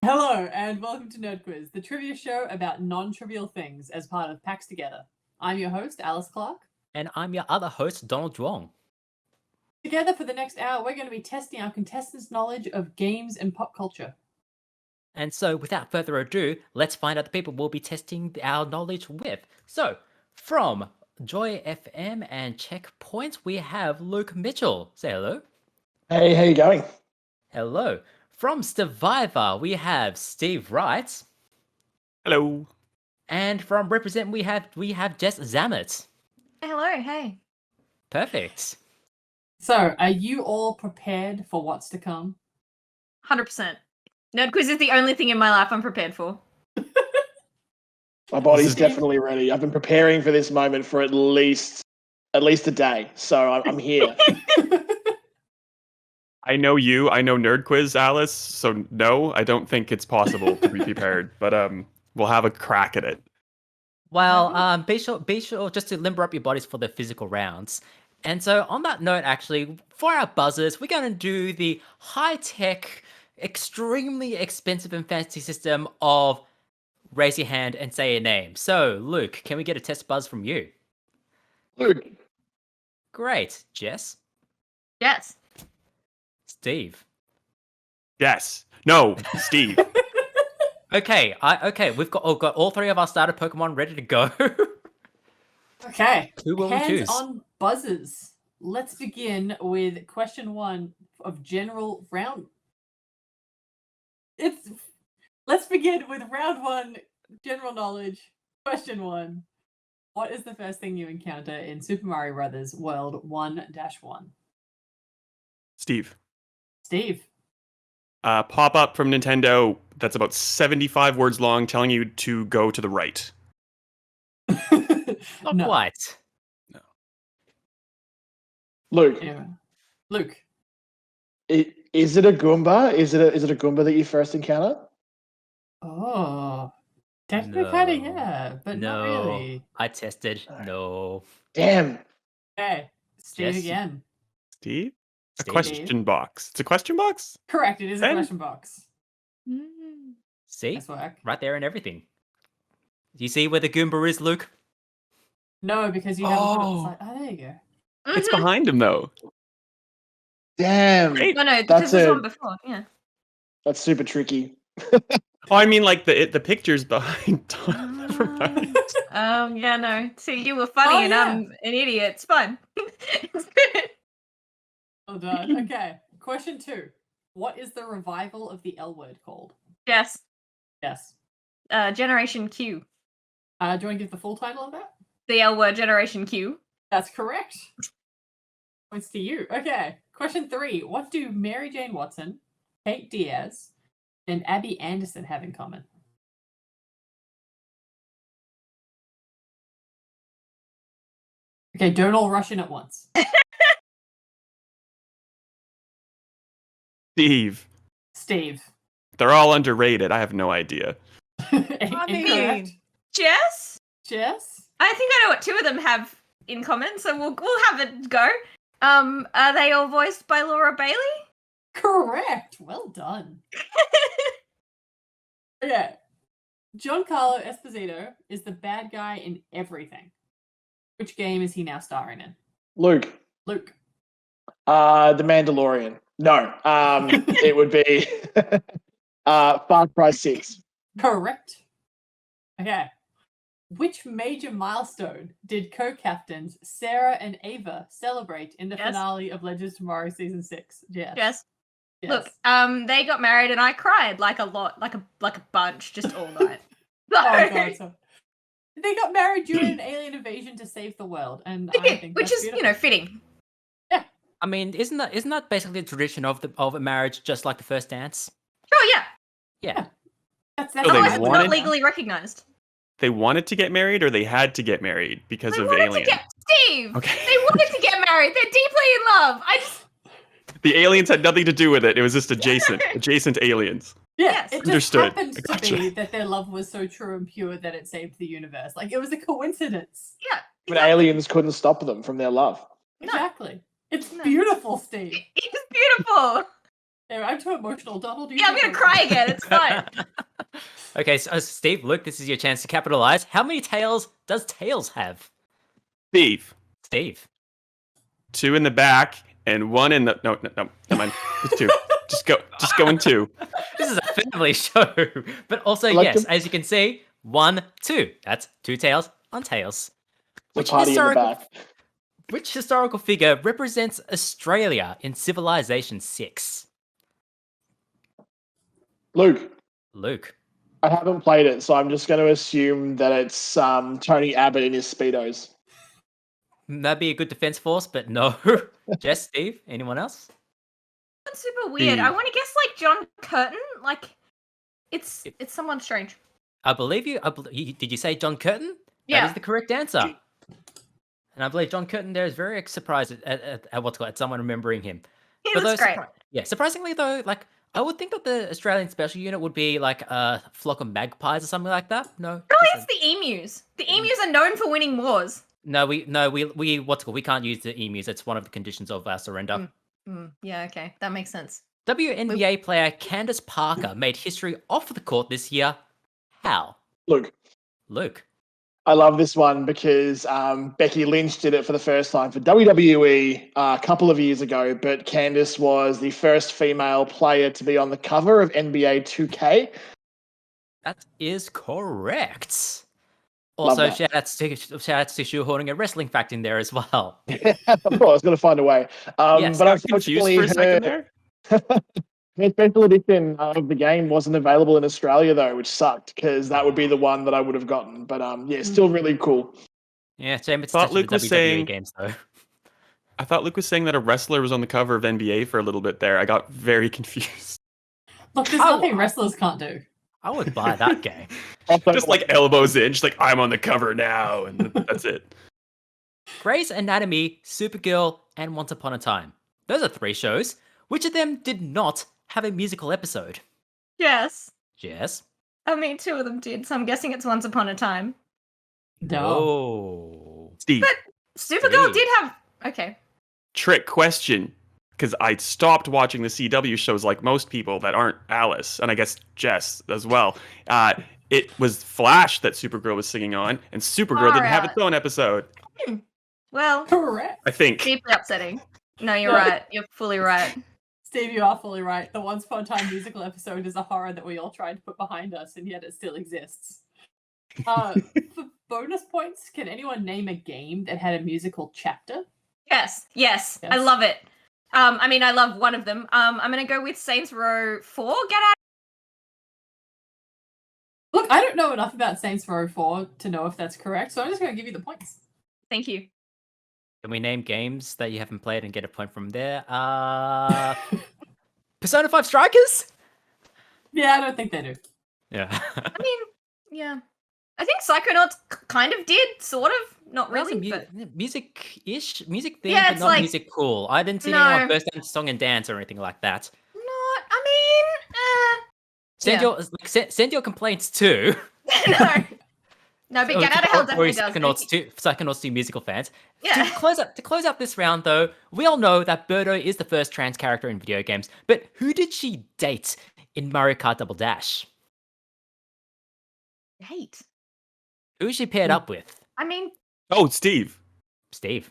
Hello, and welcome to NerdKwiz, the trivia show about non-trivial things as part of PAX Together. I'm your host, Alice Clarke. And I'm your other host, Donald Duong. Together for the next hour, we're going to be testing our contestants' knowledge of games and pop culture. And so, without further ado, let's find out the people we'll be testing our knowledge with. So, from Joy FM and Checkpoint, we have Luke Mitchell. Say hello. Hey, how you going? Hello. From Survivor, we have Steve Wright. Hello. And from Represent, we have Jess Zammit. Hello, hey. Perfect. So, are you all prepared for what's to come? 100%. NerdKwiz is the only thing in my life I'm prepared for. My body's definitely ready. I've been preparing for this moment for at least a day, so I'm here. I know you. I know NerdKwiz, Alice. So no, I don't think it's possible to be prepared. But we'll have a crack at it. Well, be sure just to limber up your bodies for the physical rounds. And so, on that note, actually, for our buzzers, we're going to do the high-tech, extremely expensive and fancy system of raise your hand and say your name. So, Luke, can we get a test buzz from you? Luke. Great. Jess? Yes. Steve? Yes. No. Steve. Okay. We've got all three of our starter Pokemon ready to go. Okay. Who will we choose? Hands on buzzers. Let's begin with question 1 of general round. Let's begin with round 1, general knowledge. Question 1. What is the first thing you encounter in Super Mario Bros. World 1-1? Steve. Steve. Pop up from Nintendo that's about 75 words long telling you to go to the right. Not quite. No. Luke. Yeah. Luke. Is it a Goomba? Is it a Goomba that you first encounter? Oh. Technically, kind of, yeah, but not really. I tested. No. Damn. Okay. Steve Jess? again. Steve? A Steve? question box. It's a question box? Correct, it is a Ben? question box. See? Nice work. Right there and everything. Do you see where the Goomba is, Luke? No, because you haven't put it Oh. beside. Oh, there you go. It's behind him, though. Damn. Great. No, That's this was it. one before, yeah. That's super tricky. Oh, I mean, like the picture's behind. Yeah, no. See, you were funny Oh, and yeah. I'm an idiot. It's fun. It's good. Well done. Okay. Question 2. What is the revival of the L word called? Yes. Yes. Generation Q. Do you want to give the full title of that? The L word, Generation Q. That's correct. Points to you. Okay. Question 3. What do Mary Jane Watson, Kate Diaz, and Abby Anderson have in common? Okay, don't all rush in at once. Steve. Steve. They're all underrated. I have no idea. Incorrect. Jess? Jess? I think I know what 2 of them have in common, so we'll have a go. Are they all voiced by Laura Bailey? Correct. Well done. Okay. Giancarlo Esposito is the bad guy in everything. Which game is he now starring in? Luke. Luke. The Mandalorian. No. It would be Far Cry 6. Correct. Okay. Which major milestone did co-captains Sarah and Ava celebrate in the Yes. finale of Legends of Tomorrow Season 6? Yes. Yes. Yes. Look, they got married and I cried like a lot, like a bunch, just all night. Oh god. So they got married during an alien invasion to save the world, and They I did, think which that's is, beautiful. fitting. I mean, isn't that basically the tradition of a marriage, just like the first dance? Oh yeah. Yeah. That's So they Otherwise, it's not wanted- legally recognized. They wanted to get married or they had to get married because They of wanted Alien? to get Steve. Okay. They wanted to get married. They're deeply in love. The aliens had nothing to do with it. It was just adjacent aliens. Yeah, Yes. it just Understood. happened to Gotcha. be that their love was so true and pure that it saved the universe. Like, it was a coincidence. Yeah. But aliens couldn't stop them from their love. No. Exactly. It's No. beautiful, Steve. It's beautiful. Anyway, I'm too emotional. Donald, you Yeah, I'm take gonna over. cry again. It's fine. Okay, so Steve, look, this is your chance to capitalize. How many tails does Tails have? Steve, Steve. 2 in the back and 1 in the. No, never mind. It's 2. Just go in 2. This is a family show. But also, I like yes, them. as you can see, 1, 2. That's 2 tails on Tails. The party in the back. Which historical figure represents Australia in Civilization 6? Luke, Luke. I haven't played it, so I'm just going to assume that it's Tony Abbott in his Speedos. That'd be a good defense force, but no. Jess, Steve, anyone else? That's super weird. I Steve. want to guess like John Curtin. Like, it's someone strange. I believe you. Did you say John Curtin? That Yeah. is the correct answer. And I believe John Curtin there is very surprised at what's called, at someone remembering him. He But looks though, great. yeah, surprisingly though, like I would think that the Australian Special Unit would be like a flock of magpies or something like that. No, Really, just it's the emus. The emus are known for winning wars. we what's called, we can't use the emus. It's one of the conditions of our surrender. Yeah, okay, that makes sense. WNBA player Candace Parker made history off the court this year. How? Luke. I love this one because Becky Lynch did it for the first time for WWE a couple of years ago, but Candice was the first female player to be on the cover of NBA 2K. That is correct. Love Also, that. shout outs to shoehorning a wrestling fact in there as well. Of course, got to find a way. Yes, but I was confused unfortunately, for a second there. her special edition of the game wasn't available in Australia though, which sucked because that would be the one that I would have gotten. But yeah, still really cool. Yeah, shame it's Thought touching Luke the was WWE saying- games though. I thought Luke was saying that a wrestler was on the cover of NBA for a little bit there. I got very confused. Look, there's Oh, nothing wrestlers can't do. I would buy that game. Just like elbows in, just like I'm on the cover now, and that's it. Grey's Anatomy, Supergirl, and Once Upon a Time. Those are 3 shows. Which of them did not have a musical episode? Yes. Jess? I mean, 2 of them did, so I'm guessing it's Once Upon a Time. No. Oh. Steve, Supergirl Steve. did have. Okay. trick question. Because I stopped watching the CW shows like most people that aren't Alice, and I guess Jess as well. It was Flash that Supergirl was singing on, and Supergirl didn't have its own episode. Well, Correct. I think. deeply upsetting. No, you're Yeah. right. You're fully right. Steve, you are fully right. The Once Upon a Time musical episode is a horror that we all tried to put behind us, and yet it still exists. For bonus points, can anyone name a game that had a musical chapter? Yes. I Yes. love it. I mean, I love one of them. I'm gonna go with Saints Row 4. Get out. Look, I don't know enough about Saints Row 4 to know if that's correct, so I'm just going to give you the points. Thank you. Can we name games that you haven't played and get a point from there? Persona 5 Strikers? Yeah, I don't think they do. Yeah. I mean, yeah. I think Psychonauts kind of did, sort of. Not really, but music-ish, music theme, Yeah, but it's not like- music cool. I didn't see No. anyone burst into song and dance or anything like that. not. I mean, Send your complaints to no. No, but Get Out of Hell definitely does. Psychonauts 2 musical fans. Yeah. To close out this round, though, we all know that Birdo is the first trans character in video games. But who did she date in Mario Kart Double Dash? Hate. Who is she paired up with? I mean, Oh, Steve. Steve.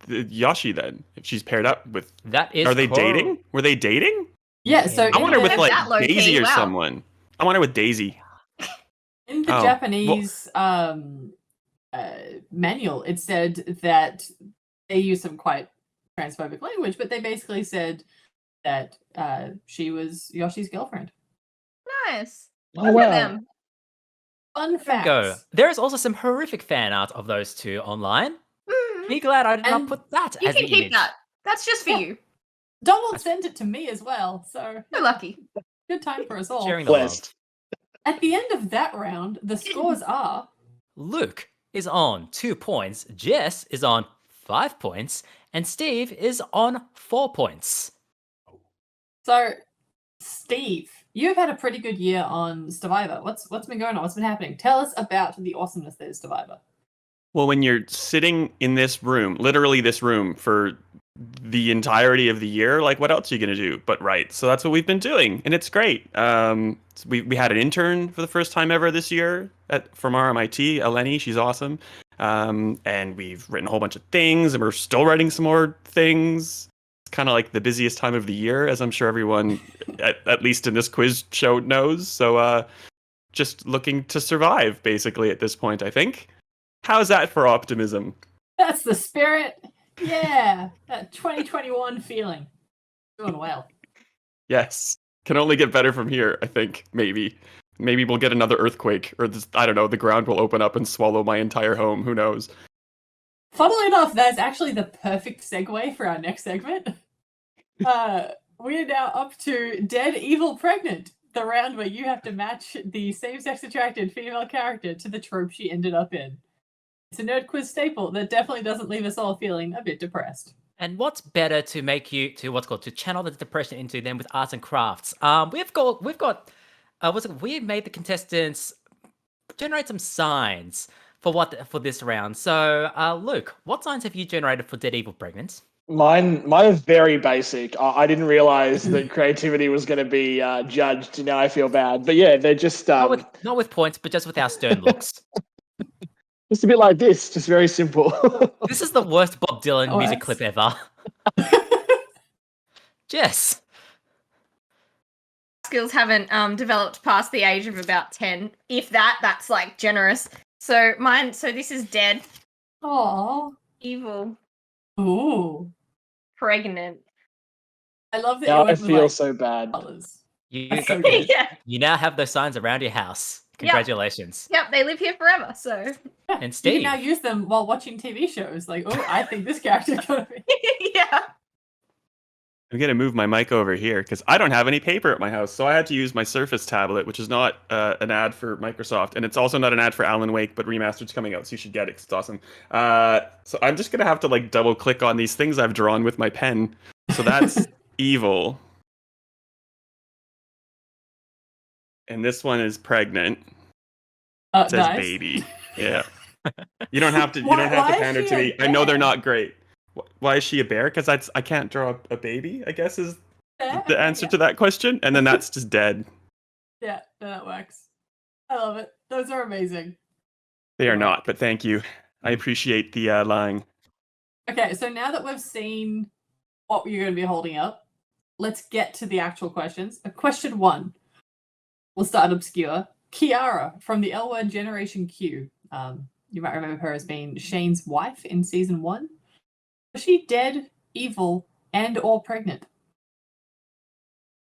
Yoshi then. If she's paired up with. That is. Are they dating? Were they dating? Yeah, so I I wonder in with the- like that low-key, Daisy or wow. someone. I wonder with Daisy. in the Oh, well- Japanese manual, it said that they used some quite transphobic language, but they basically said that she was Yoshi's girlfriend. nice. Oh, Look wow. at them. Fun fact. Go. There is also some horrific fan art of those two online. Mm, Be glad I did not And put that you as can the keep image. that. That's just for Yeah. you. Donald sent it to me as well, so You're lucky. good time for us all. Sharing the love. Blessed. At the end of that round, the scores are Luke is on 2 points, Jess is on 5 points, and Steve is on 4 points. so. Steve, you've had a pretty good year on Survivor. What's been going on? What's been happening? Tell us about the awesomeness that is Survivor. Well, when you're sitting in this room, literally this room, for the entirety of the year. Like, what else are you gonna do but write? So that's what we've been doing, and it's great. We had an intern for the first time ever this year from RMIT, Eleni. She's awesome. And we've written a whole bunch of things, and we're still writing some more things. It's kind of like the busiest time of the year, as I'm sure everyone, at least in this quiz show, knows. So just looking to survive, basically, at this point, I think. How's that for optimism? That's the spirit. Yeah, that 2021 feeling. Doing well. Yes. Can only get better from here, I think, maybe. Maybe we'll get another earthquake, or this, I don't know, the ground will open up and swallow my entire home. Who knows? Funnily enough, that's actually the perfect segue for our next segment. We are now up to Dead, Evil, Pregnant, the round where you have to match the same-sex attracted female character to the trope she ended up in. It's a NerdKwiz staple that definitely doesn't leave us all feeling a bit depressed. And what's better to make you to channel the depression into than with arts and crafts? We've made the contestants generate some signs for this round. So, Luke, what signs have you generated for Dead, Evil, Pregnant? Mine is very basic. I didn't realize that creativity was going to be judged. Now I feel bad. But yeah, they're just Not with points, but just with our stern looks. just a bit like this, just very simple. This is the worst Bob Dylan Oh, music that's- clip ever. Jess. Skills haven't developed past the age of about 10. If that's like generous. So this is Dead, Aww. Evil, Ooh. Pregnant. I love that Now you I went with, feel like, so bad. colours. You, That's so got- good. Yeah. you now have those signs around your house. Congratulations. Yep, they live here forever, so Yeah, And you Steve. can now use them while watching TV shows. Like, oh, I think this character's gonna be. yeah. I'm going to move my mic over here because I don't have any paper at my house. So I had to use my Surface tablet, which is not an ad for Microsoft. And it's also not an ad for Alan Wake, but Remastered's coming out. So you should get it 'cause it's awesome. So I'm just going to have to like double click on these things I've drawn with my pen. So that's Evil. And this one is Pregnant. It says Nice. baby. Yeah. You don't have to Why is pander she to a me. I know they're bear? not great. Why is she a bear? Because I can't draw a baby, I guess is Yeah, the answer yeah. to that question. And then that's just Dead. Yeah, no, that works. I love it. Those are amazing. They are not, but thank you. I appreciate the lying. Okay, so now that we've seen what you're going to be holding up, let's get to the actual questions. Question 1. We'll start obscure. Kiara from the L Word Generation Q. You might remember her as being Shane's wife in season 1. Was she dead, evil, and or pregnant?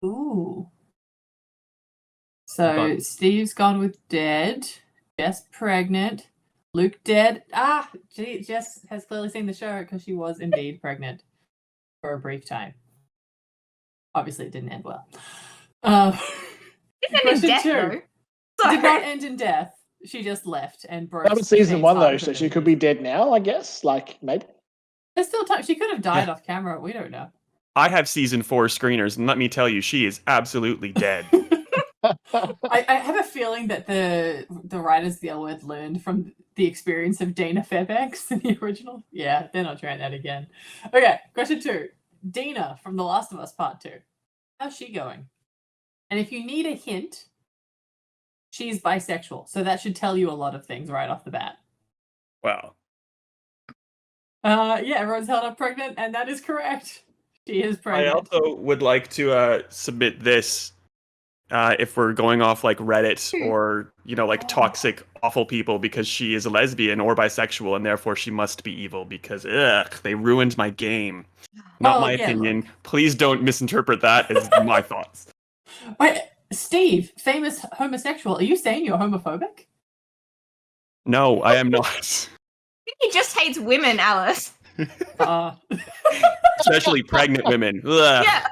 Ooh. So Okay. Steve's gone with dead. Jess pregnant. Luke dead. Jess has clearly seen the show because she was indeed pregnant for a brief time. Obviously, it didn't end well. It's in Question death, 2. though. Did not So end in death. She just left and broke. That was season Shane's 1 heart though, with so her she could memories. be dead now, I guess. Like maybe. There's still time. She could have died Yeah. off camera. We don't know. I have season 4 screeners, and let me tell you, she is absolutely dead. I have a feeling that the writers of the L Word learned from the experience of Dana Fairbanks in the original. Yeah, they're not trying that again. Okay, question 2. Dina from The Last of Us Part 2. How's she going? And if you need a hint, she's bisexual, so that should tell you a lot of things right off the bat. Wow. Yeah, everyone's held up pregnant, and that is correct. She is I pregnant. also would like to submit this if we're going off like Reddit or, like toxic, awful people because she is a lesbian or bisexual and therefore she must be evil because, they ruined my game. Not Oh, my yeah, opinion. look. Please don't misinterpret that as my thoughts. Wait, Steve, famous homosexual, are you saying you're homophobic? No, I am not. I think he just hates women, Alice. Especially pregnant women. Ugh. Yeah.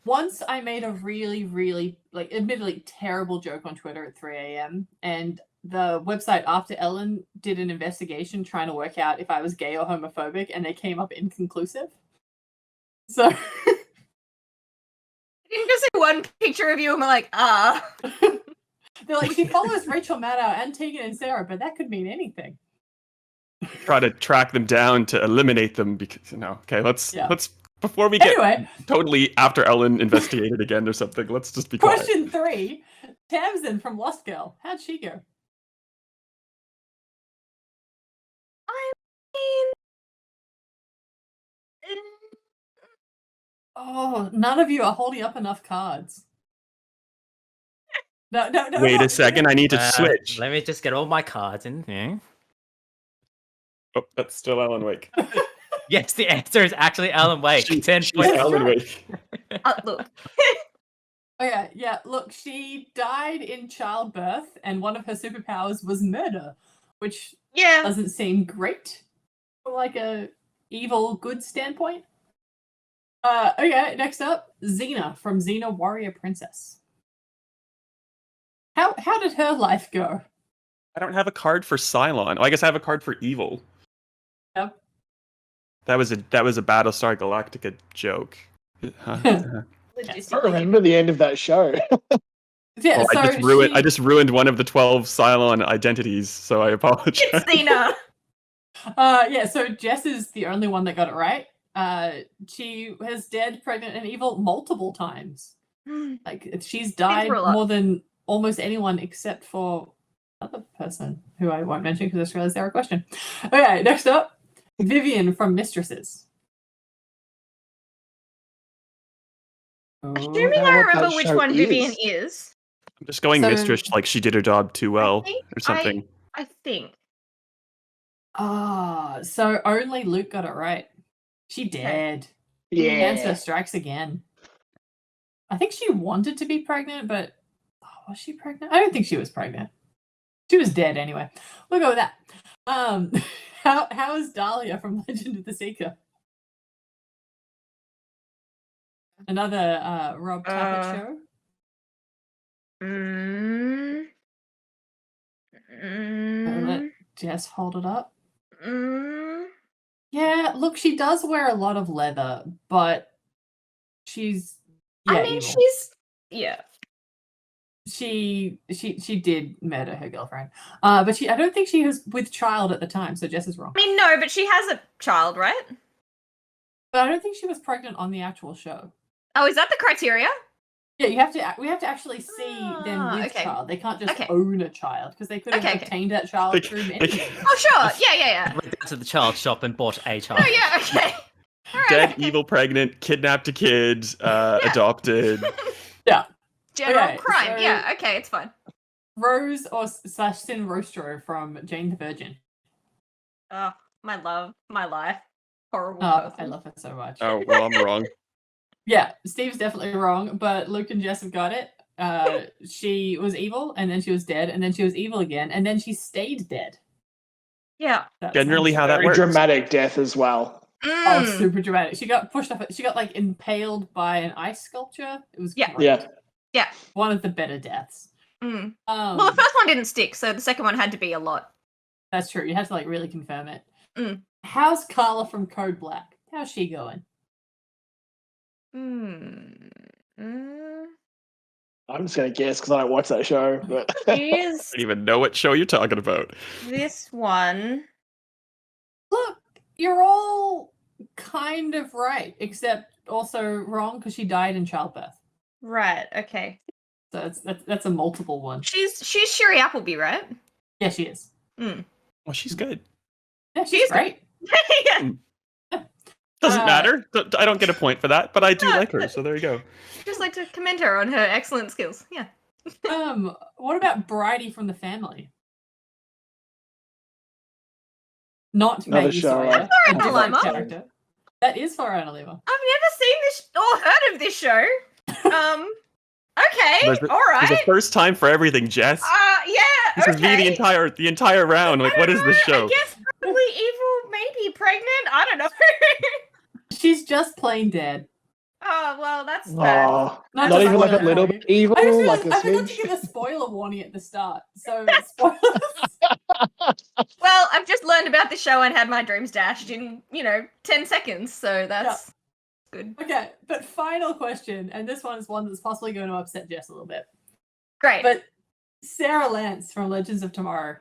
Once I made a really, really, admittedly terrible joke on Twitter at 3 a.m. and the website After Ellen did an investigation trying to work out if I was gay or homophobic, and they came up inconclusive. So Didn't just see one picture of you and we're like, they're like, she follows Rachel Maddow and Tegan and Sarah, but that could mean anything. try to track them down to eliminate them because okay, let's before we get Anyway. totally after Ellen investigated again or something, let's just be quiet. Question 3. Tamsin from Lost Girl. How'd she go? I mean, Oh, none of you are holding up enough cards. No. Wait a second, I need to switch. Let me just get all my cards in here. Oh, that's still Alan Wake. Yes, the answer is actually Alan Wake. 10 She's points. Alan Wake. look. Okay, yeah, look, she died in childbirth, and one of her superpowers was murder, which Yeah. doesn't seem great from like a evil good standpoint. Okay, next up, Xena from Xena Warrior Princess. How did her life go? I don't have a card for Cylon. Oh, I guess I have a card for evil. Yep. That was a Battlestar Galactica joke. Huh? I don't remember the end of that show. Yeah, Well, so I just ruined one of the 12 Cylon identities, so I apologize. It's Xena. Yeah, so Jess is the only one that got it right. She has dead, pregnant, and evil multiple times. Like she's died more than almost anyone except for another person who I won't mention because I just realized they were a question. Okay, next up, Vivian from Mistresses. Assuming I remember which one Vivian is. I'm just going mistress like she did her job too well or something. I think. So only Luke got it right. She dead. Yeah. Cancer strikes again. I think she wanted to be pregnant, but was she pregnant? I don't think she was pregnant. She was dead anyway. We'll go with that. How is Dahlia from Legend of the Seeker? Another Rob Tappert show? Let Jess hold it up. Yeah, look, she does wear a lot of leather, but she's evil. She did murder her girlfriend. But I don't think she was with child at the time, so Jess is wrong. I mean, no, but she has a child, right? But I don't think she was pregnant on the actual show. Oh, is that the criteria? Yeah, we have to actually see them with child. They can't just own a child because they could have obtained that child through many. Oh, sure. Yeah. Went down to the child shop and bought a child. Oh, yeah, okay. Dead, evil, pregnant, kidnapped a kid, adopted. Yeah. General crime. Yeah, okay, it's fine. Rose or Sin Rostro from Jane the Virgin. Oh, my love, my life. Horrible person. person. I love her so much. Oh, well, I'm wrong. Yeah, Steve's definitely wrong, but Luke and Jess have got it. She was evil, and then she was dead, and then she was evil again, and then she stayed dead. Yeah. Generally how that Very works. dramatic death as well. Oh, super dramatic. She got pushed off. She got like impaled by an ice sculpture. It was great. Yeah. One of the better deaths. Well, the first one didn't stick, so the second one had to be a lot. That's true. You had to like really confirm it. How's Carla from Code Black? How's she going? I'm just gonna guess because I don't watch that show. But I don't even know what show you're talking about. This one. Look, you're all kind of right, except also wrong because she died in childbirth. Right. Okay. So that's a multiple one. She's Shiri Appleby, right? Yeah, she is. Well, she's good. Yeah, she's great. Yeah. Doesn't matter. I don't get a point for that, but I do like her, so there you go. Just like to commend her on her excellent skills. Yeah. What about Bridie from The Family? Not Maggie Sawyer. Lima. That is Florana Lima. I've never seen this or heard of this show. Okay, all right. It's the first time for everything, Jess. Yeah. This is me the entire round. Like, what is this show? I guess probably evil, maybe pregnant. I don't know. She's just plain dead. Oh well, that's bad. Not even like a little bit evil, like a I forgot to smidge. give a spoiler warning at the start. So spoilers. Well, I've just learned about the show and had my dreams dashed in 10 seconds. So that's good. Okay, but final question, and this one is one that's possibly going to upset Jess a little bit. Great. But Sarah Lance from Legends of Tomorrow.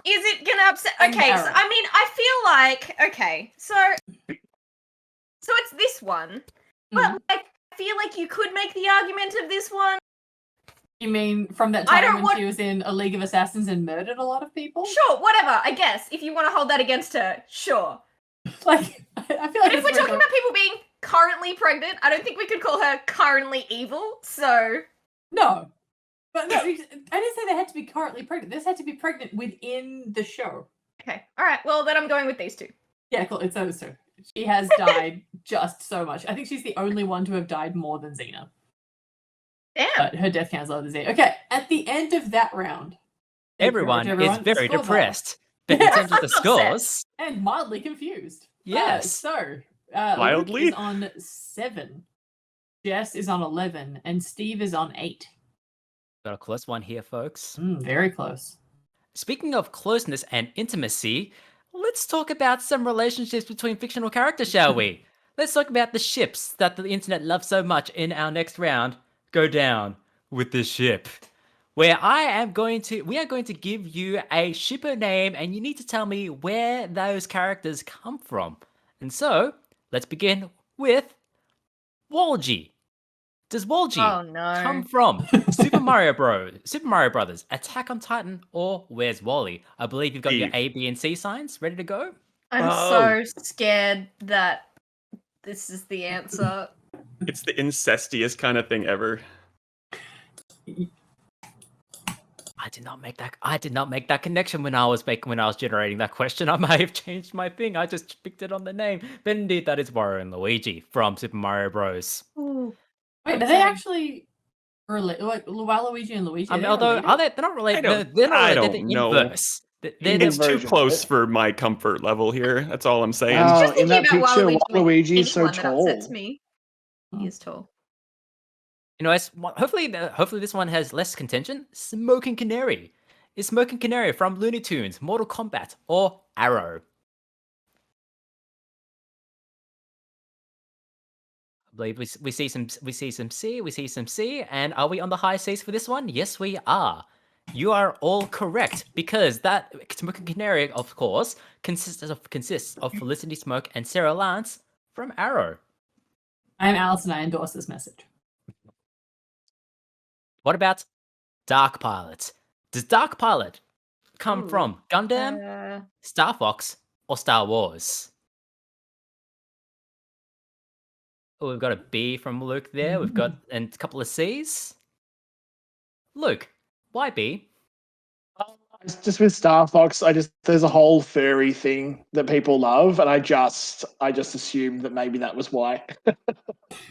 Is it gonna upset? And Okay, so Arrow. I mean, I feel like so it's this one, but Mhm. like, I feel like you could make the argument of this one. You mean from that I time don't when want- she was in A League of Assassins and murdered a lot of people? Sure, whatever. I guess if you want to hold that against her, sure. Like, I feel like But if it's we're talking really- about people being currently pregnant, I don't think we could call her currently evil. So No. But no, I didn't say they had to be currently pregnant. This had to be pregnant within the show. okay, all right. Well, then I'm going with these two. Yeah, cool. It's those two. She has died just so much. I think she's the only one to have died more than Xena. Damn. But her death count's lower than Xena. Okay, at the end of that round, thank you very much, Everyone is very Scores are- depressed. But in Yes, terms of the I'm upset. scores, and mildly confused. yes. So, Mildly? Luke is on 7. Jess is on 11. And Steve is on 8. Got a close one here, folks. Very close. Speaking of closeness and intimacy, let's talk about some relationships between fictional characters, shall we? Let's talk about the ships that the internet loves so much in our next round. Go down with the ship. Where we are going to give you a shipper name and you need to tell me where those characters come from. And so, let's begin with Walgie. Does Walgie Oh no. come from Super Mario Brothers, Attack on Titan, or Where's Wally? I believe you've got your Steve. A, B, and C signs ready to go. I'm Oh. so scared that this is the answer. It's the incestiest kind of thing ever. I did not make that connection when I was generating that question. I may have changed my thing. I just picked it on the name. But indeed, that is Wario and Luigi from Super Mario Bros. Ooh. Wait, are they Okay. actually related? Like, Waluigi and Luigi? I mean, are they although related? they're not related. I don't- They're not I related. They're don't know. inverse. They're It's the- It's too version, close right? for my comfort level here. That's all I'm saying. Oh, Just in that thinking about picture, Waluigi, Waluigi's so anyone that upsets tall. me. He is tall. You know, hopefully this one has less contention. Smoking Canary. Is Smoking Canary from Looney Tunes, Mortal Kombat, or Arrow? I believe we see some C, and are we on the high C's for this one? Yes, we are. You are all correct because that Smoking Canary, of course, consists of Felicity Smoke and Sarah Lance from Arrow. I'm Alice and I endorse this message. What about Dark Pilot? Does Dark Pilot come Ooh, from Gundam, Star Fox, or Star Wars? Oh, we've got a B from Luke there. We've got and a couple of C's. Luke, why B? Just with Star Fox, there's a whole furry thing that people love, and I just assumed that maybe that was why.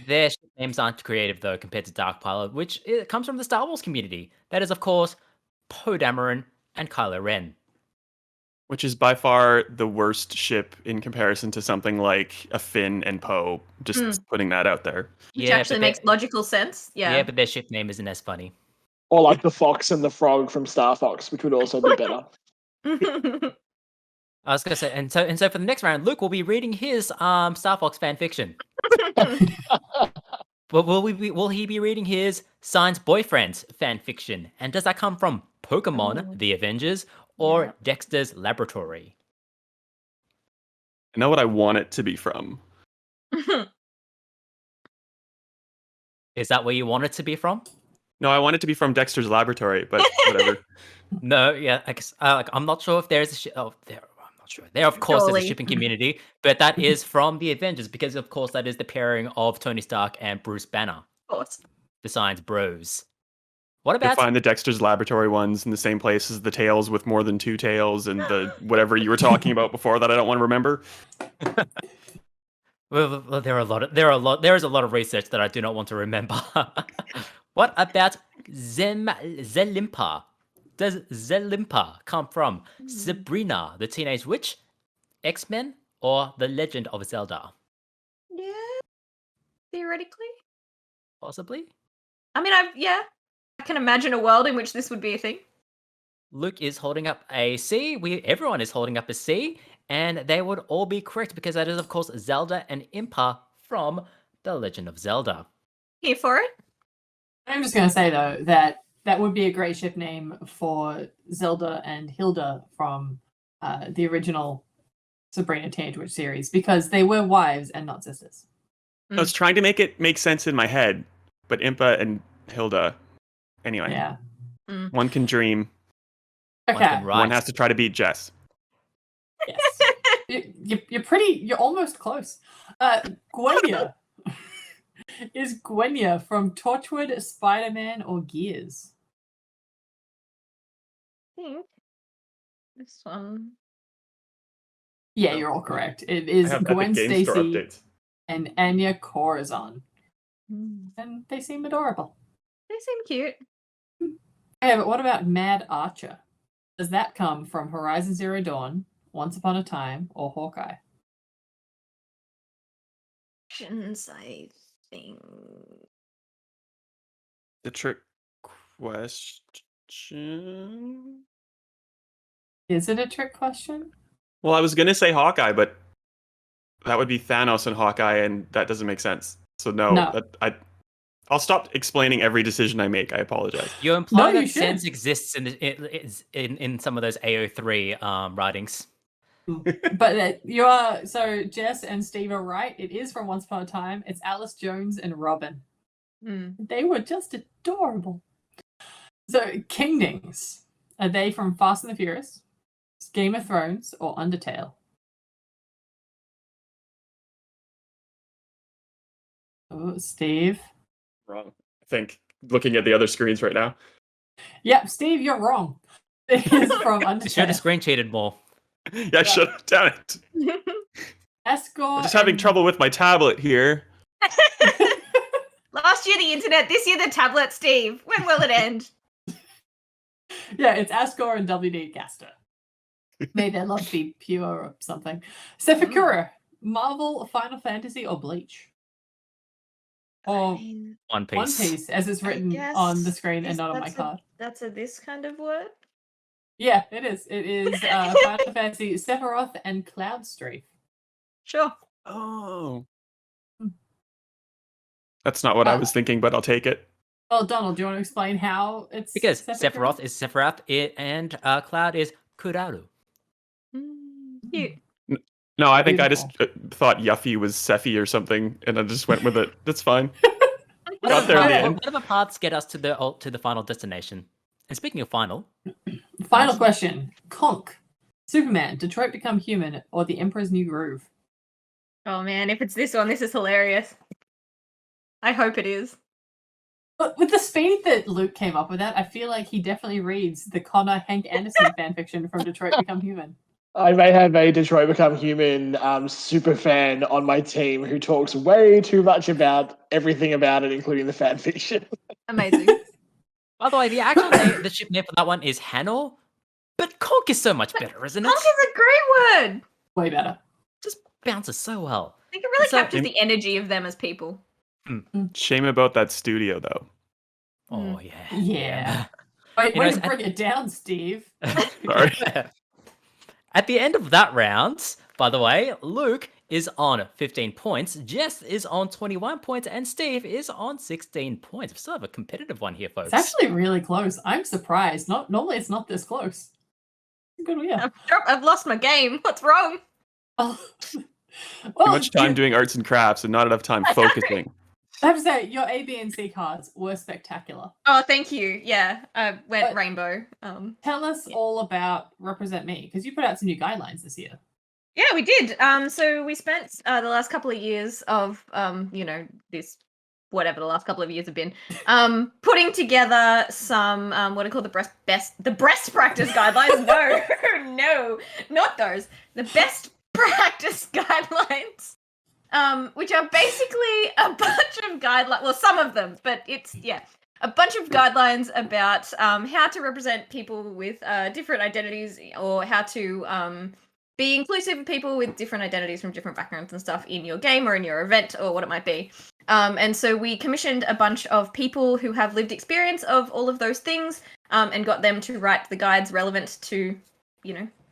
Their ship names aren't creative though compared to Dark Pilot, which comes from the Star Wars community. That is, of course, Poe Dameron and Kylo Ren. Which is by far the worst ship in comparison to something like a Finn and Poe. Just putting that out there. Which Yeah, actually but makes logical sense. Yeah, but their ship name isn't as funny. Or like the fox and the frog from Star Fox, which would also be better. I was gonna say, and so for the next round, Luke will be reading his Star Fox fan fiction. But will he be reading his Science Boyfriend's fan fiction? And does that come from Pokemon, The Avengers, or Yeah. Dexter's Laboratory? I know what I want it to be from. Is that where you want it to be from? No, I want it to be from Dexter's Laboratory, but whatever. No, yeah, I guess, I'm not sure if there's a I'm not sure. There, of course, there's a Surely. shipping community, but that is from The Avengers because, of course, that is the pairing of Tony Stark and Bruce Banner, Of course. the Science Bros. What You about find the Dexter's Laboratory ones in the same place as the tails with more than 2 tails and the whatever you were talking about before that I don't want to remember. Well, there is a lot of research that I do not want to remember. What about Zelimpa? Does Zelimpa come from Sabrina, the Teenage Witch, X-Men, or The Legend of Zelda? Yeah. Theoretically. Possibly. I mean, I can imagine a world in which this would be a thing. Luke is holding up a C. Everyone is holding up a C, and they would all be correct because that is, of course, Zelda and Impa from The Legend of Zelda. Here for it. I'm just going to say, though, that that would be a great ship name for Zelda and Hilda from the original Sabrina Teenage Witch series, because they were wives and not sisters. I was trying to make it make sense in my head, but Impa and Hilda. Anyway, Yeah. one can dream. One Okay. can write. One has to try to beat Jess. Yes. You're almost close. Gwenya. Is Gwenya from Torchwood, Spider-Man, or Gears? I think this one. Yeah, No. you're all correct. It I is have Gwen Epic Game Store Stacy updates. and Anya Corazon. Mm. And they seem adorable. They seem cute. Okay, but what about Mad Archer? Does that come from Horizon Zero Dawn, Once Upon a Time, or Hawkeye? I think. The trick question. Is it a trick question? Well, I was gonna say Hawkeye, but that would be Thanos and Hawkeye, and that doesn't make sense. So no. No. I'll stop explaining every decision I make. I apologize. You're implying you that should. sense exists in some of those AO3 writings. But you are, so Jess and Steve are right. It is from Once Upon a Time. It's Alice Jones and Robin. Mm. They were just adorable. So Kingdings, are they from Fast and the Furious, Game of Thrones, or Undertale? Oh, Steve. Wrong. I think looking at the other screens right now. Yep, Steve, you're wrong. It is from You should have Undertale. screen cheated more. Yeah, shut up. Damn it. Escort. I'm just having and- trouble with my tablet here. Last year the internet, this year the tablet, Steve. When will it end? Yeah, it's Asgore and WD Gaster. May their love be pure or something. Sephakura, Marvel, Final Fantasy, or Bleach? Or One Piece. One Piece, as it's I written guess on the screen and is- not on my that's a- card. That's a this kind of word? Yeah, it is. It is Final Fantasy, Sephiroth, and Cloudstreak. Sure. Oh. That's not what I was thinking, but I'll take it. Well, Donald, do you want to explain how it's Because Sephakura? Sephiroth is Sephiroth, and Cloud is Kuraru. Cute. No, I think I just Beautiful. thought Yuffie was Sephi or something, and I just went with it. That's fine. Got there in the end. Whatever paths get us to the final destination. And speaking of final, Final question. Conk, Superman, Detroit Become Human, or The Emperor's New Groove? Oh man, if it's this one, this is hilarious. I hope it is. But with the speed that Luke came up with that, I feel like he definitely reads the Connor Hank Anderson fanfiction from Detroit Become Human. I may have a Detroit Become Human super fan on my team who talks way too much about everything about it, including the fan fiction. Amazing. by the way, the actual name, the ship name for that one is Hanor, but Conk is so much better, isn't it? Conk is a great word. Way better. Just bounces so well. I think it really So- captures the energy of them as people. Shame about that studio, though. Oh yeah. Yeah. Wait, You way know, to bring it down, Steve. Sorry. At the end of that round, by the way, Luke is on 15 points, Jess is on 21 points, and Steve is on 16 points. We still have a competitive one here, folks. It's actually really close. I'm surprised. Normally it's not this close. Good on you. I've lost my game. What's wrong? Oh. Too Well, much time doing arts and crafts and not enough time focusing. I have to say, your A, B, and C cards were spectacular. Oh, thank you. Yeah, I went But- rainbow. Tell us all about Represent Me, because you put out some new guidelines this year. Yeah, we did. So we spent the last couple of years of this whatever the last couple of years have been putting together some what are called the breast practice guidelines. No, not those. The best practice guidelines. Which are basically a bunch of guidelines. Well, some of them, but it's a bunch of guidelines about how to represent people with different identities, or how to be inclusive of people with different identities from different backgrounds and stuff in your game or in your event or what it might be. And so we commissioned a bunch of people who have lived experience of all of those things, and got them to write the guides relevant to,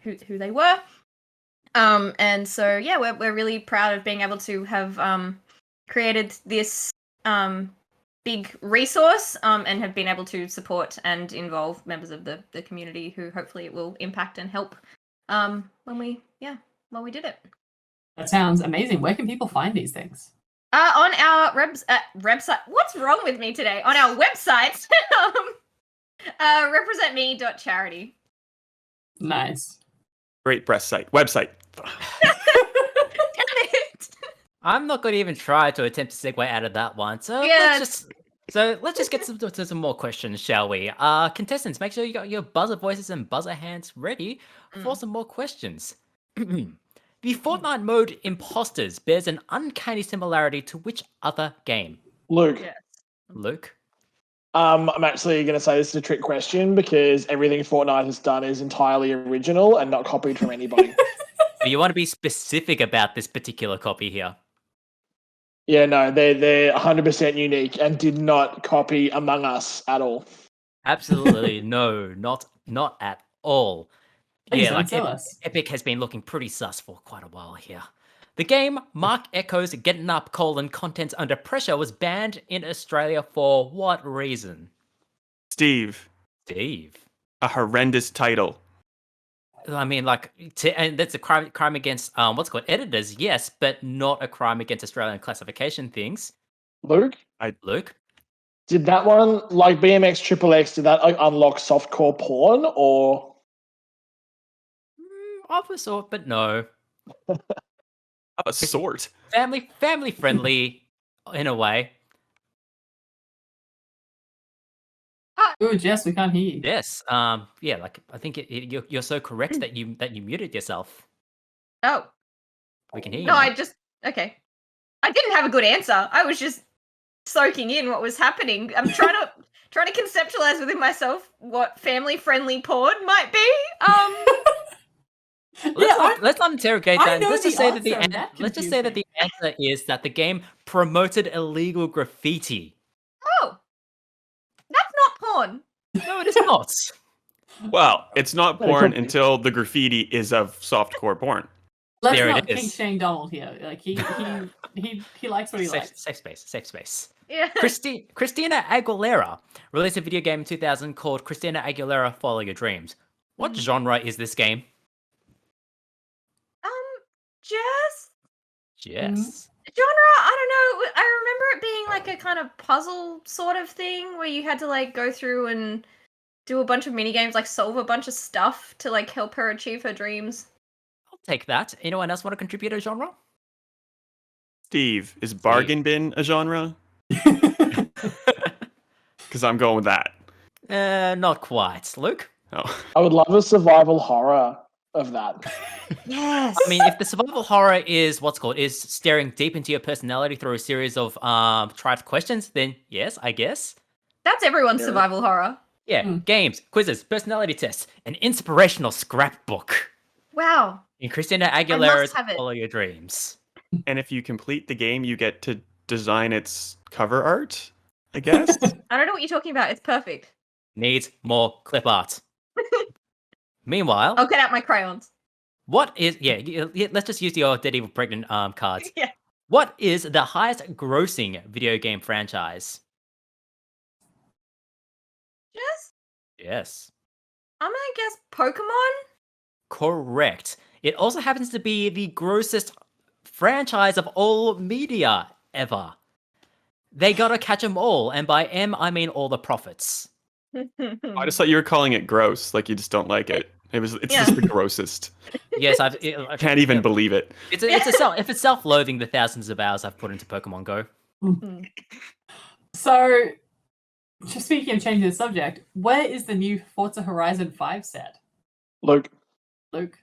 who they were. And so we're really proud of being able to have created this big resource and have been able to support and involve members of the community who hopefully it will impact and help when we did it. That sounds amazing. Where can people find these things? On our website. What's wrong with me today? On our website, representme.charity. Nice. Great website. Damn it. I'm not going to even try to attempt to segue out of that one. So Yeah. let's just get to some more questions, shall we? Contestants, make sure you got your buzzer voices and buzzer hands ready for some more questions. The Fortnite mode Imposters bears an uncanny similarity to which other game? Luke, Yeah. Luke? I'm actually going to say this is a trick question because everything Fortnite has done is entirely original and not copied from anybody. Do you want to be specific about this particular copy here? Yeah, no, they're 100% unique and did not copy Among Us at all. Absolutely no, not at all. Please Yeah, don't like tell us. Epic has been looking pretty sus for quite a while here. The game Mark Echo's Getting Up: Contents Under Pressure was banned in Australia for what reason? Steve, Steve. a horrendous title. I mean, like, and that's a crime against what's called editors, yes, but not a crime against Australian classification things. Luke, Luke? did that one, like BMX Triple X, did that like, unlock softcore porn or? Of a sort, but no. Of a sort. Family friendly in a way. Ooh, Jess, we can't hear you. Yes. Yeah. Like I think you're so correct that you muted yourself. Oh. We can hear you. No, now. okay. I didn't have a good answer. I was just soaking in what was happening. I'm trying to conceptualize within myself what family-friendly porn might be. Let's not interrogate I that. know Let's just the say that the answer, that let's just say that the answer is that the game promoted illegal graffiti. Oh. That's not porn. No, it is not. Well, it's not porn until the graffiti is of softcore porn. Let's There it not is. King Shane Donald here. Like he likes what he likes. Safe space. Yeah. Christina Aguilera released a video game in 2000 called Christina Aguilera Follow Your Dreams. What genre is this game? Jess? Yes. Genre, I don't know. I remember it being like a kind of puzzle sort of thing where you had to like go through and do a bunch of mini games, like solve a bunch of stuff to like help her achieve her dreams. I'll take that. Anyone else want to contribute a genre? Steve, is bargain bin a genre? Because I'm going with that. Not quite. Luke? Oh. I would love a survival horror of that. Yes. I mean, if the survival horror is is staring deep into your personality through a series of tried questions, then yes, I guess. That's everyone's Yeah. survival horror. Yeah, games, quizzes, personality tests, an inspirational scrapbook. Wow. In Christina Aguilera's have it. Follow Your Dreams. And if you complete the game, you get to design its cover art, I guess. I don't know what you're talking about. It's perfect. Needs more clip art. Meanwhile, I'll get out my crayons. what is let's just use the Dead Evil Pregnant cards. Yeah. What is the highest grossing video game franchise? Jess? Yes. I'm gonna guess Pokemon? Correct. It also happens to be the grossest franchise of all media ever. They gotta catch 'em all, and by M I mean all the profits. I just thought you were calling it gross, like you just don't like it. It's Yeah. just the grossest. Yes, I Can't even believe it. It's self-loathing the thousands of hours I've put into Pokemon Go. So, just speaking of changing the subject, where is the new Forza Horizon 5 set? Luke, Luke,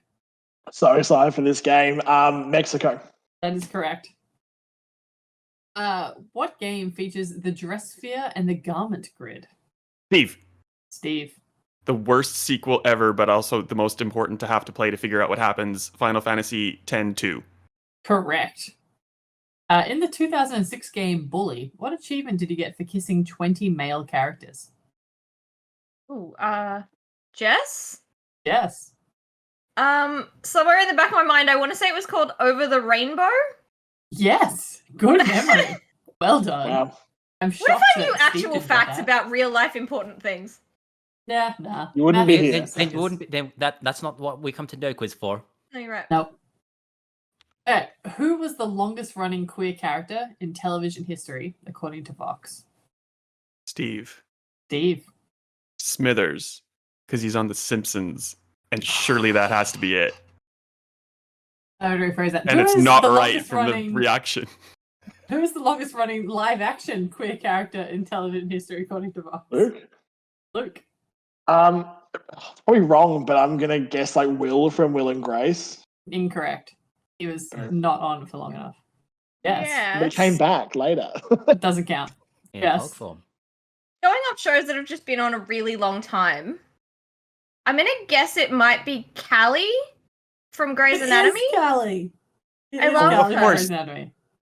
so excited for this game. Mexico. that is correct. What game features the dress sphere and the garment grid? Steve, the worst sequel ever, but also the most important to have to play to figure out what happens. Final Fantasy X-2. Correct. In the 2006 game Bully, what achievement did you get for kissing 20 male characters? Ooh, Jess? Yes. Somewhere in the back of my mind, I want to say it was called Over the Rainbow. Yes. Good memory. Well done. Wow. I'm What if shocked I knew that Steve actual didn't get facts that. about real life important things? Nah. You wouldn't be Maths here. is Then you suckers. wouldn't be, then that's not what we come to NerdKwiz for. No, you're right. Nope. Okay, who was the longest running queer character in television history, according to Vox? Steve Steve. Smithers, because he's on The Simpsons, and surely that has to be it. I would rephrase that. And Who it's is not the right longest from running- the reaction. Who is the longest running live action queer character in television history, according to Vox? Luke? Luke. Probably wrong, but I'm gonna guess like Will from Will and Grace. Incorrect. He was not on for long enough. Yes. But came back later. It doesn't count. In Yes. Hulk form. Going off shows that have just been on a really long time, I'm gonna guess it might be Callie from Grey's Anatomy. Callie. I love Callie her. from Grey's Anatomy.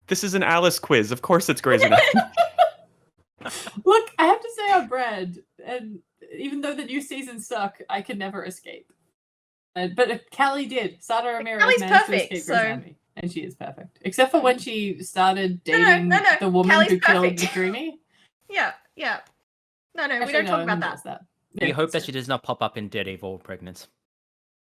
This is an Alice quiz. Of course it's Grey's Anatomy. Look, I have to say I'm bred, and even though the new seasons suck, I can never escape. But Callie did. Sada Ramirez Callie's managed perfect, to escape so- Grey's Anatomy, and she is perfect. Except for when she started No, dating no. the woman Callie's who killed perfect. McDreamy. Yeah. No, we Actually, don't no, talk about who that. does that. We Yeah, hope that that's she does not pop up in Daredevil pregnant.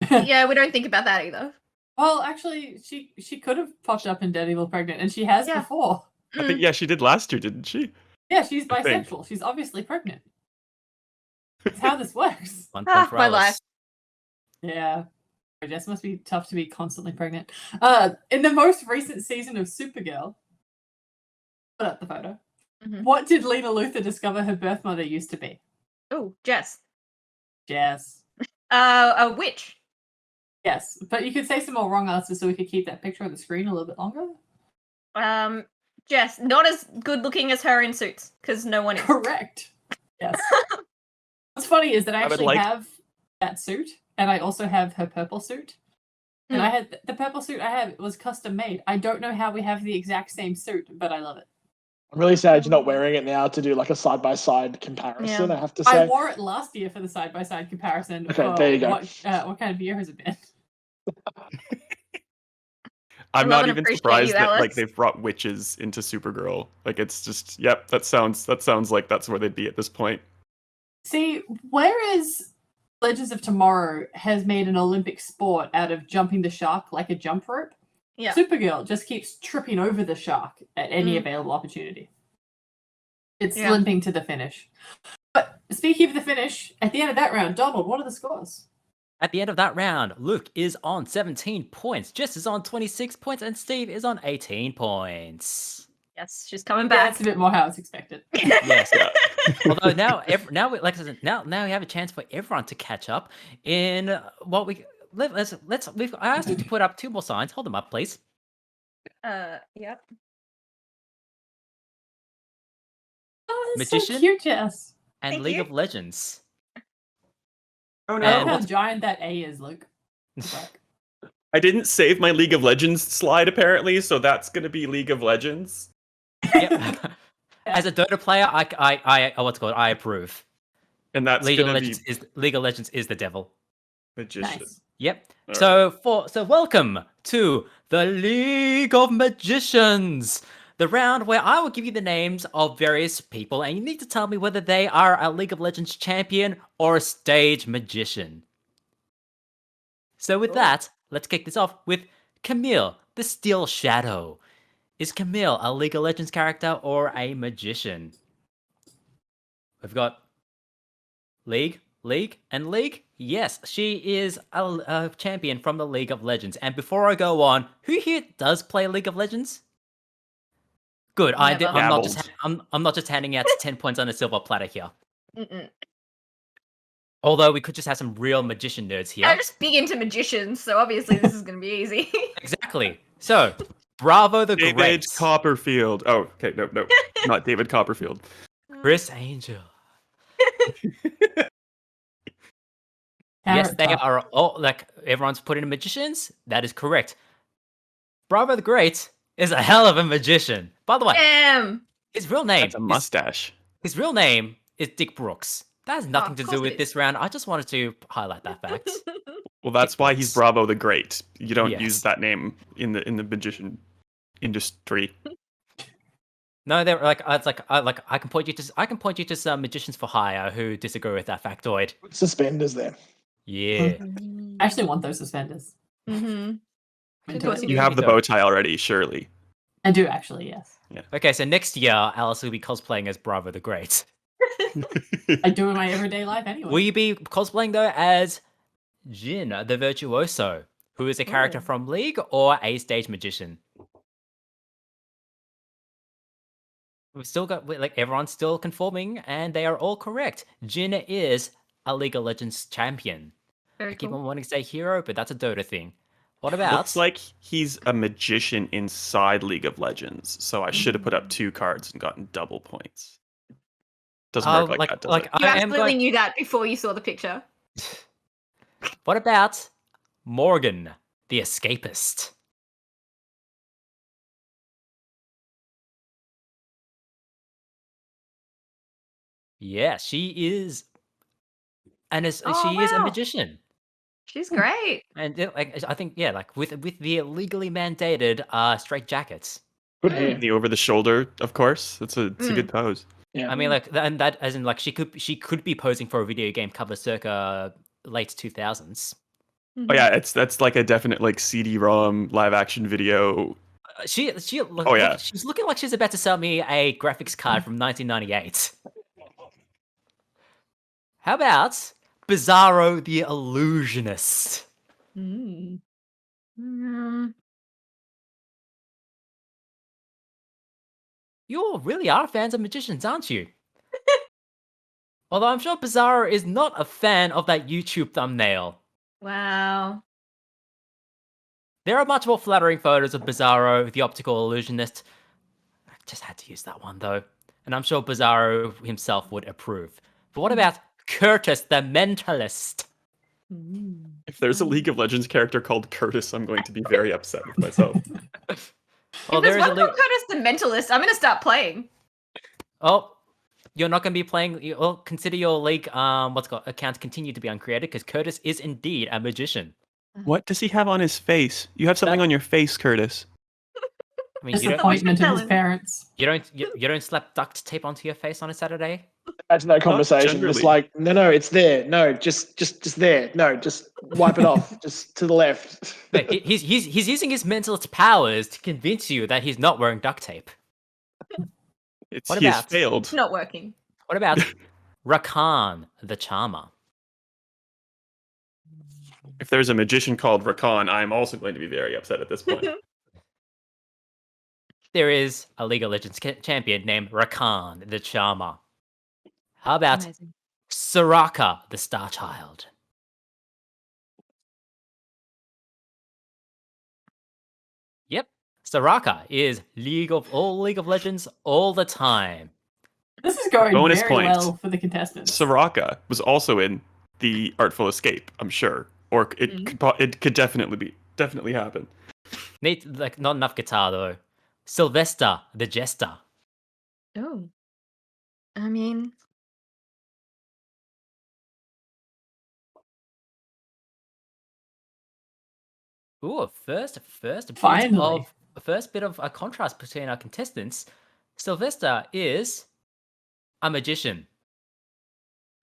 Yeah, we don't think about that either. Well, actually, she could have popped up in Daredevil pregnant, and she has Yeah. before. I think, yeah, she did last year, didn't she? Yeah, she's I think. bisexual. She's obviously pregnant. That's how this works. One Ah, point for my Alice. life. Yeah. I guess it must be tough to be constantly pregnant. In the most recent season of Supergirl, put up the photo. Mhm. What did Lena Luthor discover her birth mother used to be? Oh, Jess. Jess. A witch. Yes, but you could say some more wrong answers so we could keep that picture on the screen a little bit longer. Jess, not as good looking as her in Suits, because no one is. Correct. Yes. What's funny is that I I would actually like- have that suit, and I also have her purple suit. And Mm. I had the purple suit I have was custom made. I don't know how we have the exact same suit, but I love it. I'm really sad you're not wearing it now to do like a side by side comparison. Yeah. I have to I say. wore it last year for the side by side comparison. Okay, for there you go. What kind of year has it been? I'm love not and even appreciate surprised you, that like Alex. they've brought witches into Supergirl. Like it's just, yep, that sounds like that's where they'd be at this point. See, whereas Legends of Tomorrow has made an Olympic sport out of jumping the shark like a jump rope, Yeah. Supergirl just keeps tripping over the shark at any Mm. available opportunity. It's Yeah. limping to the finish. But speaking of the finish, at the end of that round, Donald, what are the scores? At the end of that round, Luke is on 17 points, Jess is on 26 points, and Steve is on 18 points. Yes, she's coming Yeah, back. that's a bit more how it's expected. Yes. Yeah. Although now we now we have a chance for everyone to catch up in what we let's I asked you to put up 2 more signs. Hold them up, please. Yep. Oh, that's so Magician? cute, Jess. And Thank League you. of Legends. Oh I And love how what's- giant that A is, Luke. It's like, I didn't save my League of Legends slide apparently, so that's gonna be League of Legends. Yep. As a Dota player, I approve. And that's League of gonna Legends be is the devil. Magician. nice. Yep. All So welcome to the League of Magicians, the round where I will give you the names of various people, and you need to tell me whether they are a League of Legends champion or a stage magician. So with that, let's kick this off with Camille, the Steel Shadow. Is Camille a League of Legends character or a magician? We've got League. Yes, she is a champion from the League of Legends. And before I go on, who here does play League of Legends? Good. I'm Never. not just Dabbled. I'm not just handing out 10 points on a silver platter here. Mm-mm. Although we could just have some real magician nerds here. I'm just big into magicians, so obviously this is going to be easy. Exactly. So, Bravo the David Great, Copperfield. Oh, okay, no, not David Copperfield. Chris Angel. Carrot Yes, they top. are all like everyone's put in magicians. That is correct. Bravo the Great is a hell of a magician. By the way, Damn. his real name That's a mustache. his real name is Dick Brooks. That has nothing of to course do it with is. this round. I just wanted to highlight that fact. Well, that's why he's Bravo the Great. You don't Yes. use that name in the magician industry. No, they're like it's like I can point you to some magicians for hire who disagree with that factoid. Suspenders there. Yeah. I actually want those suspenders. Mm-hmm. I'm Of into course it. you You do. have the bow tie already, surely. I do actually, yes. Okay, so next year Alice will be cosplaying as Bravo the Great. I do in my everyday life anyway. Will you be cosplaying though as Jin, the virtuoso, who is a character Oh. from League or a stage magician? We've still got like everyone's still conforming, and they are all correct. Jin is a League of Legends champion. Very I keep cool. on wanting to say hero, but that's a Dota thing. What about? Looks like he's a magician inside League of Legends, so I should have put up 2 cards and gotten double points. Doesn't work like that, does it? You I am absolutely going. knew that before you saw the picture. What about Morgan, the escapist? Yeah, she is, Oh, she is a wow. magician. She's great. And like I think, yeah, like with the legally mandated straight jackets. Good hair. The over the shoulder, of course. It's a good pose. I mean, like, and that as in like she could be posing for a video game cover circa late 2000s. Oh yeah, that's like a definite like CD-ROM live action video. She's looking like she's about to sell me a graphics card from 1998. How about Bizarro the Illusionist? Mm. You really are fans of magicians, aren't you? Although I'm sure Bizarro is not a fan of that YouTube thumbnail. Wow. There are much more flattering photos of Bizarro, the optical illusionist. I just had to use that one though. And I'm sure Bizarro himself would approve. But what about Curtis the Mentalist? If there's a League of Legends character called Curtis, I'm going to be very upset with myself. Well, If there's there is one a called Curtis the Mentalist, I'm going to start playing. Oh, you're not going to be playing. Well, consider your League account continue to be uncreated because Curtis is indeed a magician. What does he have on his face? You have something on your face, Curtis. I mean, you don't Disappointment of his parents. you don't slap duct tape onto your face on a Saturday. Imagine that conversation. Just generally. like, no, it's there. No, just there. No, just wipe it off. Just to the left. But he's using his mentalist powers to convince you that he's not wearing duct tape. It's What he has about- failed. It's not working. What about Rakan the Charmer? If there's a magician called Rakan, I'm also going to be very upset at this point. There is a League of Legends champion named Rakan the Charmer. How about Amazing. Soraka the Star Child? Yep, Soraka is League of Legends all the time. This is going Bonus very point. well for the contestants. Soraka was also in the Artful Escape, I'm sure, or it could definitely happen. Need like not enough guitar though. Sylvester the Jester. Oh. I mean, Ooh, a first Finally. bit of a contrast between our contestants. Sylvester is a magician.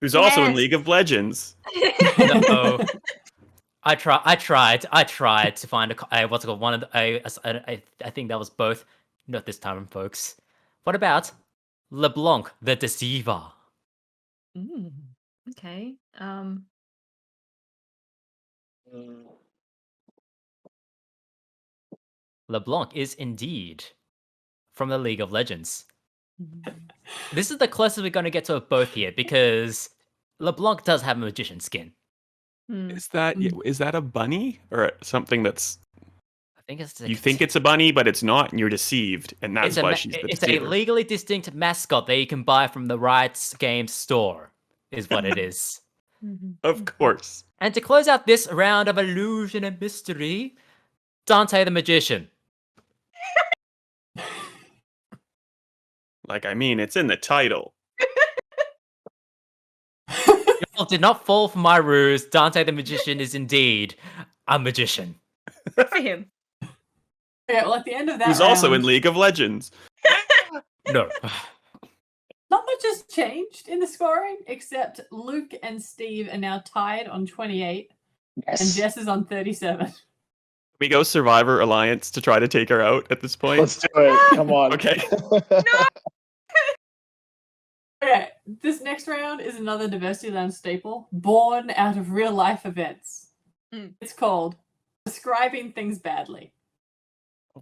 Who's also in Yes. League of Legends. No. I tried to find a what's it called, one of the, I think that was both. Not this time, folks. What about LeBlanc the Deceiver? okay. LeBlanc is indeed from the League of Legends. This is the closest we're going to get to both here because LeBlanc does have a magician skin. Is that a bunny or something that's I think it's you think it's a bunny, but it's not, and you're deceived, and that's why she's the it's a deceiver. legally distinct mascot that you can buy from the Riot Games store, is what it is. Of course. And to close out this round of illusion and mystery, Dante the Magician. Like, I mean, it's in the title. Y'all did not fall for my ruse. Dante the Magician is indeed a magician. Good for him. Okay, well, at the end of that Who's also in round- League of Legends. No. Not much has changed in the scoring, except Luke and Steve are now tied on 28, and Yes. Jess is on 37. We go Survivor Alliance to try to take her out at this point. Let's do it. Come on. Okay. Okay, this next round is another Diversity Lounge staple, born out of real life events. It's called Describing Things Badly.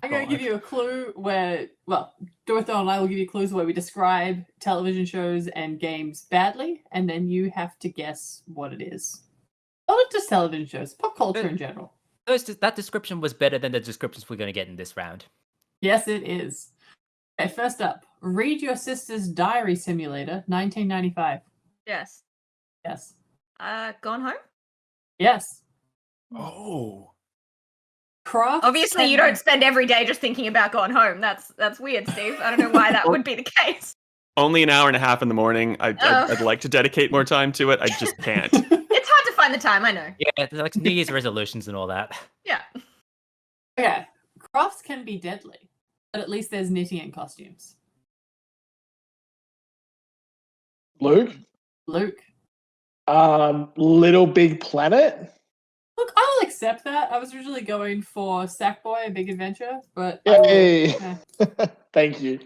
I'm going to give you a clue where, well, Dorotho and I will give you clues where we describe television shows and games badly, and then you have to guess what it is. Not just television shows, pop culture in general. That description was better than the descriptions we're going to get in this round. Yes, it is. Okay, first up, Read Your Sister's Diary Simulator, 1995. Yes. Yes. Gone Home? Yes. Oh. Crafts Obviously, you don't spend every day just thinking about Gone Home. That's weird, Steve. I don't know why that would be the case. Only an hour and a half in the morning. I'd like to dedicate more time to it. I just can't. It's hard to find the time, I know. Yeah, it's like New Year's resolutions and all that. Yeah. Okay. Crafts can be deadly, but at least there's knitting and costumes. Luke? Luke. Little Big Planet? Look, I'll accept that. I was originally going for Sackboy, A Big Adventure, but I will- Yay! yeah. Thank you.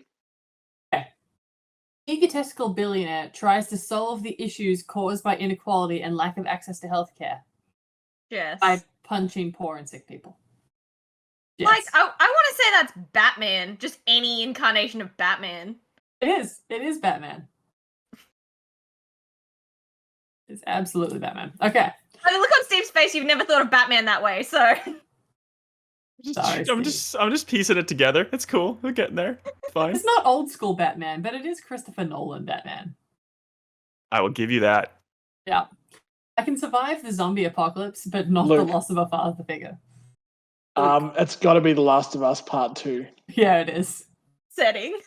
Egotistical billionaire tries to solve the issues caused by inequality and lack of access to healthcare Yes. by punching poor and sick people. Yes. Like, I want to say that's Batman. Just any incarnation of Batman. It is. It is Batman. It's absolutely Batman. Okay. I mean, look on Steve's face. You've never thought of Batman that way, so. Sorry, I'm just piecing it together. It's cool. We're getting there. It's fine. It's not old school Batman, but it is Christopher Nolan Batman. I will give you that. Yeah. I can survive the zombie apocalypse, but not Luke. the loss of a father figure. It's got to be The Last of Us Part 2. Yeah, it is. Setting.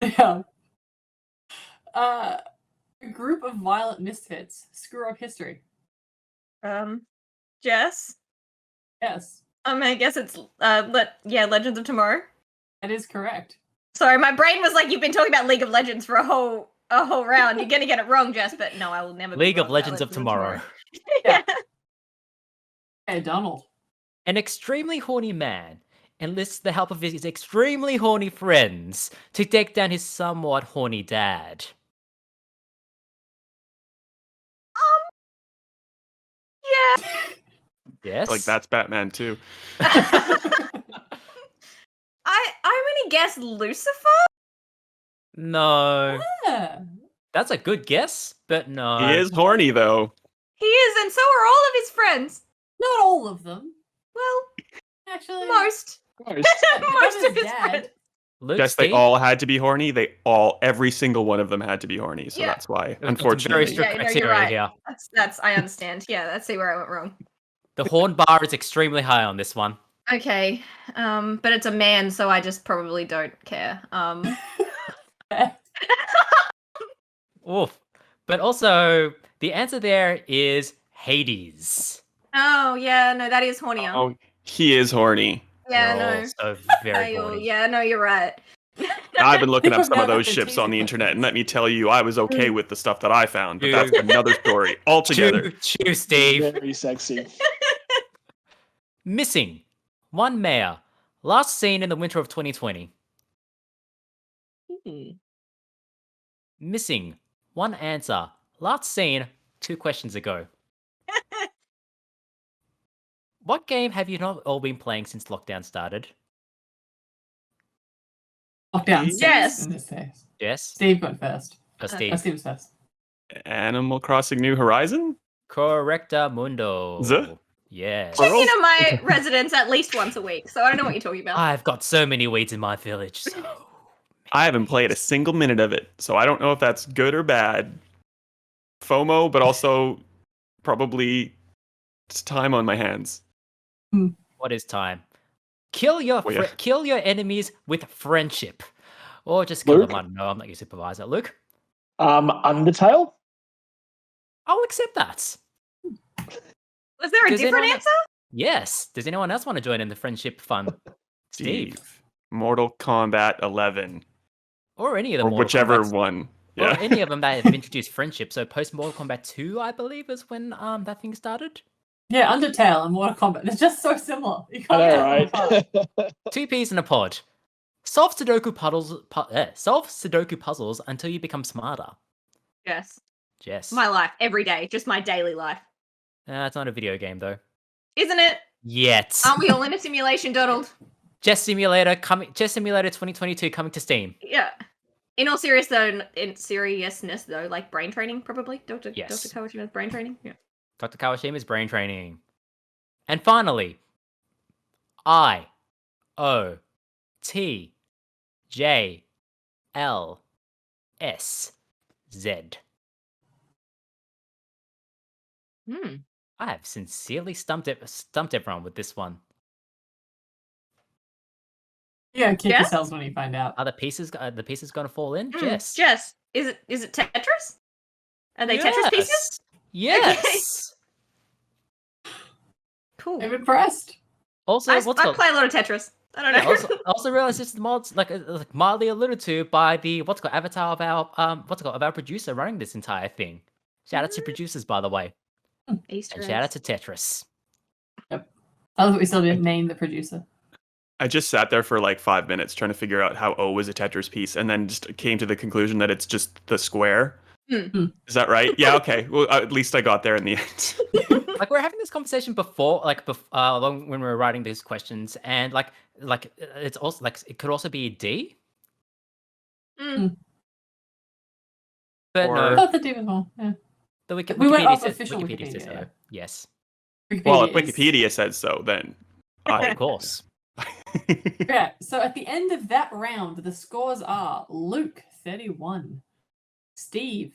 Yeah. A group of violent misfits screw up history. Jess? Yes, I guess it's, Legends of Tomorrow. that is correct. Sorry, my brain was like, you've been talking about League of Legends for a whole round. You're gonna get it wrong, Jess, but no, I will never be League wrong of about Legends of Tomorrow. Yeah. Hey, Donald. An extremely horny man enlists the help of his extremely horny friends to take down his somewhat horny dad. Yeah. Yes? Like that's Batman too. I'm gonna guess Lucifer? No. Yeah. That's a good guess, but no. He is horny though. He is, and so are all of his friends. Not all of them. Well, Actually, most. Most. Most of his dad. friends. Luke, Yes, they Steve? all had to be horny. Every single one of them had to be horny. So Yeah. that's why, Got some unfortunately. very strict Yeah, no, you're criteria right. here. That's I understand. Yeah, let's see where I went wrong. The horn bar is extremely high on this one. Okay. But it's a man, so I just probably don't care. Oof. But also, the answer there is Hades. Oh yeah, no, that is hornier. Oh, he is horny. yeah, They're no. also very horny. Yeah, no, you're right. I've been looking up some of Yeah, those the ships on the teaser internet, and clips. let me tell you, I was okay with the stuff that I found, but that's Dude. another story altogether. Chew, Steve. Very sexy. Missing. One mayor. Last seen in the winter of 2020. Missing. One answer. Last seen 2 questions ago. What game have you not all been playing since lockdown started? Lockdown. Yes. In this case. Yes? Steve went first. Steve. Steve was first. Animal Crossing New Horizon? Correcta mundo. The? Yes. Check in on my residence at least once a week, so I don't know what you're talking about. I've got so many weeds in my village. So I haven't played a single minute of it, so I don't know if that's good or bad. FOMO, but also probably it's time on my hands. what is time? Kill your Oh, yeah. kill your enemies with friendship, or just kill Luke? them. I don't know. I'm not your supervisor. Luke, Undertale? I'll accept that. Was there a Does different anyone- answer? Yes. Does anyone else want to join in the friendship fun? Steve. Mortal Kombat 11. Or any of the or Mortal whichever Kombats. one. Or Yeah. any of them that have introduced friendship. So post Mortal Kombat 2, I believe, is when that thing started. Yeah, Undertale and Mortal Kombat. They're just so similar. You I can't know, tell them apart. right? Two peas in a pod. Solve Sudoku puzzles until you become smarter. Yes. Jess. My life, every day, just my daily life. It's not a video game though. Isn't it? Yet. Aren't we all in a simulation, Donald? Chess Simulator 2022 coming to Steam. Yeah. In seriousness though, like brain training, probably. Dr. Yes. Kawashima's brain training. Yeah. Dr. Kawashima's brain training. And finally, I O T J L S Z. I have sincerely stumped everyone with this one. Yeah, kick Jess? yourselves when you find out. Are the pieces going to fall in? Jess. Jess, is it Tetris? Are they Tetris pieces? Yes. Cool. I'm impressed. Also, I what's called? play a lot of Tetris. I don't know. I also realized this is mods like mildly alluded to by the avatar of our producer running this entire thing. Shout out to producers, by the way, Easter and shout out eggs. to Tetris. I love that we still didn't name the producer. I just sat there for like 5 minutes trying to figure out how O is a Tetris piece, and then just came to the conclusion that it's just the square. Is that right? Yeah. Okay. Well, at least I got there in the end. Like we were having this conversation before, when we were writing these questions, and like it's also like it could also be a D. But Or- I no, thought the D was more. Yeah. the We went off says, official Wikipedia says Wikipedia, so. yeah. Yes, Well, if is- Wikipedia says so, then of course. Yeah, so at the end of that round, the scores are Luke 31, Steve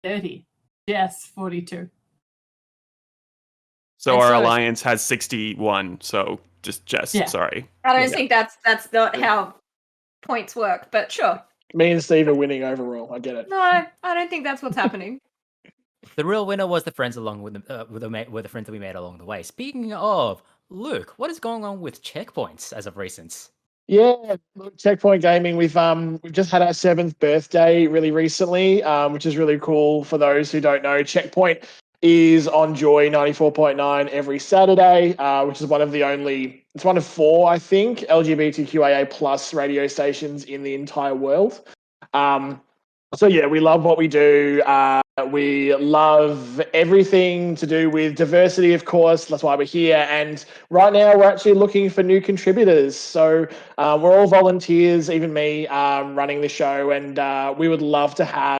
30, Jess 42. So And our so- alliance has 61. So just Jess. Yeah. Sorry. I don't Yeah. think that's not how points work, but sure. Me and Steve are winning overall. I get it. No, I don't think that's what's happening. The real winner was the friends along with the friends that we made along the way. Speaking of Luke, what is going on with checkpoints as of recent? Yeah, look, Checkpoint Gaming. We've just had our 7th birthday really recently, which is really cool. For those who don't know, Checkpoint is on Joy 94.9 every Saturday, which is one of 4, I think, LGBTQIA plus radio stations in the entire world. So yeah, we love what we do. We love everything to do with diversity, of course. That's why we're here. And right now, we're actually looking for new contributors. So we're all volunteers, even me, running the show. And we would love to have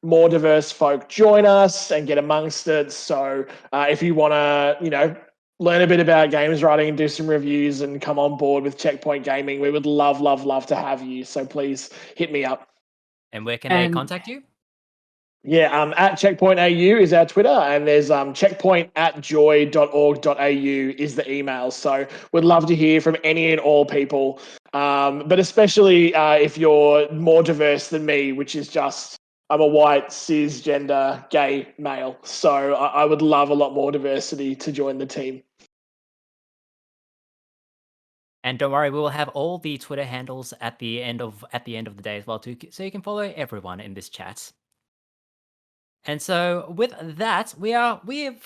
more diverse folk join us and get amongst it. So if you want to, learn a bit about games writing and do some reviews and come on board with Checkpoint Gaming, we would love, love, love to have you. So please hit me up. And where can they contact you? Yeah, at Checkpoint AU is our Twitter, and there's checkpoint@joy.org.au is the email. So we'd love to hear from any and all people, but especially if you're more diverse than me, which is just I'm a white, cisgender, gay male. So I would love a lot more diversity to join the team. And don't worry, we will have all the Twitter handles at the end of the day as well too, so you can follow everyone in this chat. And so with that, we have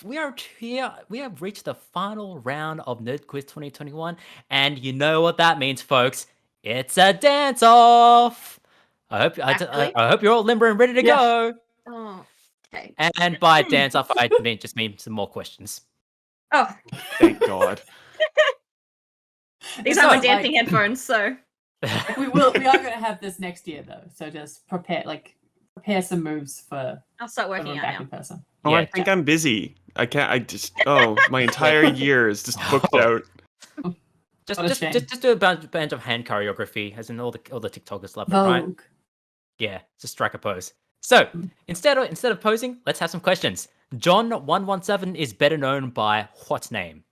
reached the final round of NerdKwiz 2021, and you know what that means, folks. It's a dance off. I hope you're all limber and ready to go. Oh, okay. And by dance off, I just mean some more questions. Oh, Thank God. these It's are my not dancing like- headphones, so. We are going to have this next year, though. So just prepare some moves for I'll start everyone working out back now. in person. Oh, Yeah, I think I'm busy. My entire year is just booked out. What a shame. Just do a bunch of hand choreography, as in all the TikTokers love it, right? Vogue. Yeah, just strike a pose. So instead of posing, let's have some questions. John117 is better known by what name?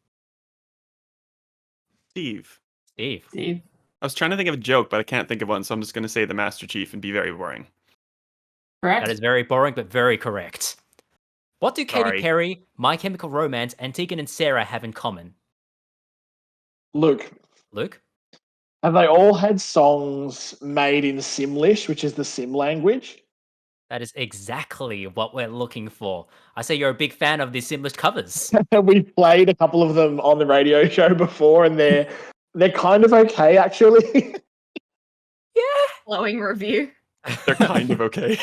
Steve. Steve. Steve. I was trying to think of a joke, but I can't think of one, so I'm just going to say the Master Chief and be very boring. Correct? That is very boring, but very correct. What do Katy Sorry. Perry, My Chemical Romance, and Tegan and Sarah have in common? Luke. Luke? Have they all had songs made in Simlish, which is the Sim language? That is exactly what we're looking for. I say you're a big fan of the Simlish covers. We played a couple of them on the radio show before, and they're kind of okay, actually. Glowing review. They're kind of okay.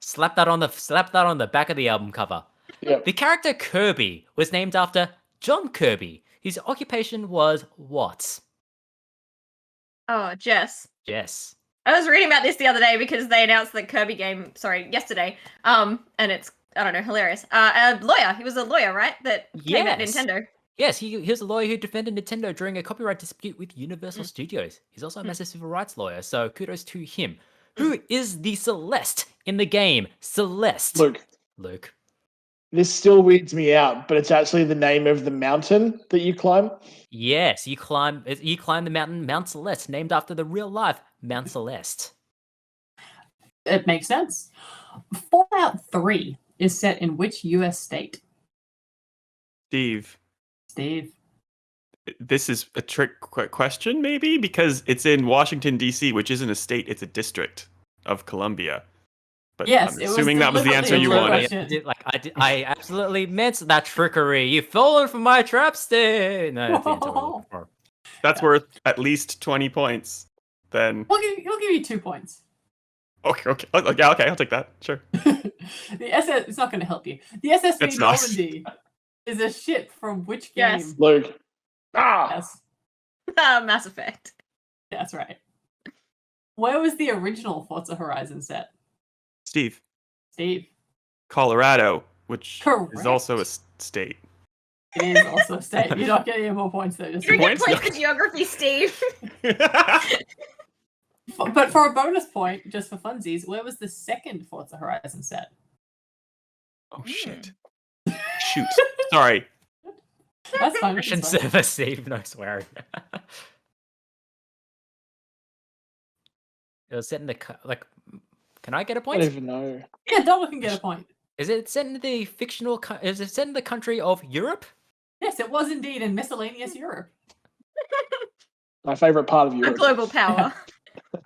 Slap that on the back of the album cover. Yep. The character Kirby was named after John Kirby. His occupation was what? Oh, Jess. Jess. I was reading about this the other day because they announced the Kirby game, yesterday. And it's, I don't know, hilarious. A lawyer. He was a lawyer, right? That came at Yes. Nintendo. Yes, he was a lawyer who defended Nintendo during a copyright dispute with Universal Studios. He's also a massive civil rights lawyer, so kudos to him. Who is the Celeste in the game? Celeste. Luke. This still weirds me out, but it's actually the name of the mountain that you climb. Yes, you climb the mountain Mount Celeste, named after the real life Mount Celeste. It makes sense. Fallout 3 is set in which US state? Steve, Steve. this is a trick question, maybe, because it's in Washington D.C., which isn't a state; it's a district of Columbia. But Yes, I'm it was assuming that was the answer deliberately you a trick wanted. question. I absolutely meant that trickery. You've fallen for my trap, Steve. No, that's the answer we're looking for. That's worth at least 20 points. Then We'll give you 2 points. okay, okay, I'll take that. Sure. It's not going to help you. The SSV It's not. Normandy is a ship from which game? Yes. Luke. Yes, Mass Effect. that's right. Where was the original Forza Horizon set? Steve, Steve. Colorado, which Correct. is also a state. It is also a state. You're not getting any more points though. Just You don't get Points? points for geography, Steve. But for a bonus point, just for funsies, where was the second Forza Horizon set? Oh shit! Shoot. Sorry. That's fine. Christian That's fine. server, Steve. No swearing. It was set in the Can I get a I point? don't even know. Yeah, Dollar can get a point. Is it set in the Is it set in the country of Europe? Yes, it was indeed in miscellaneous Europe. My favorite part of A Europe. global power.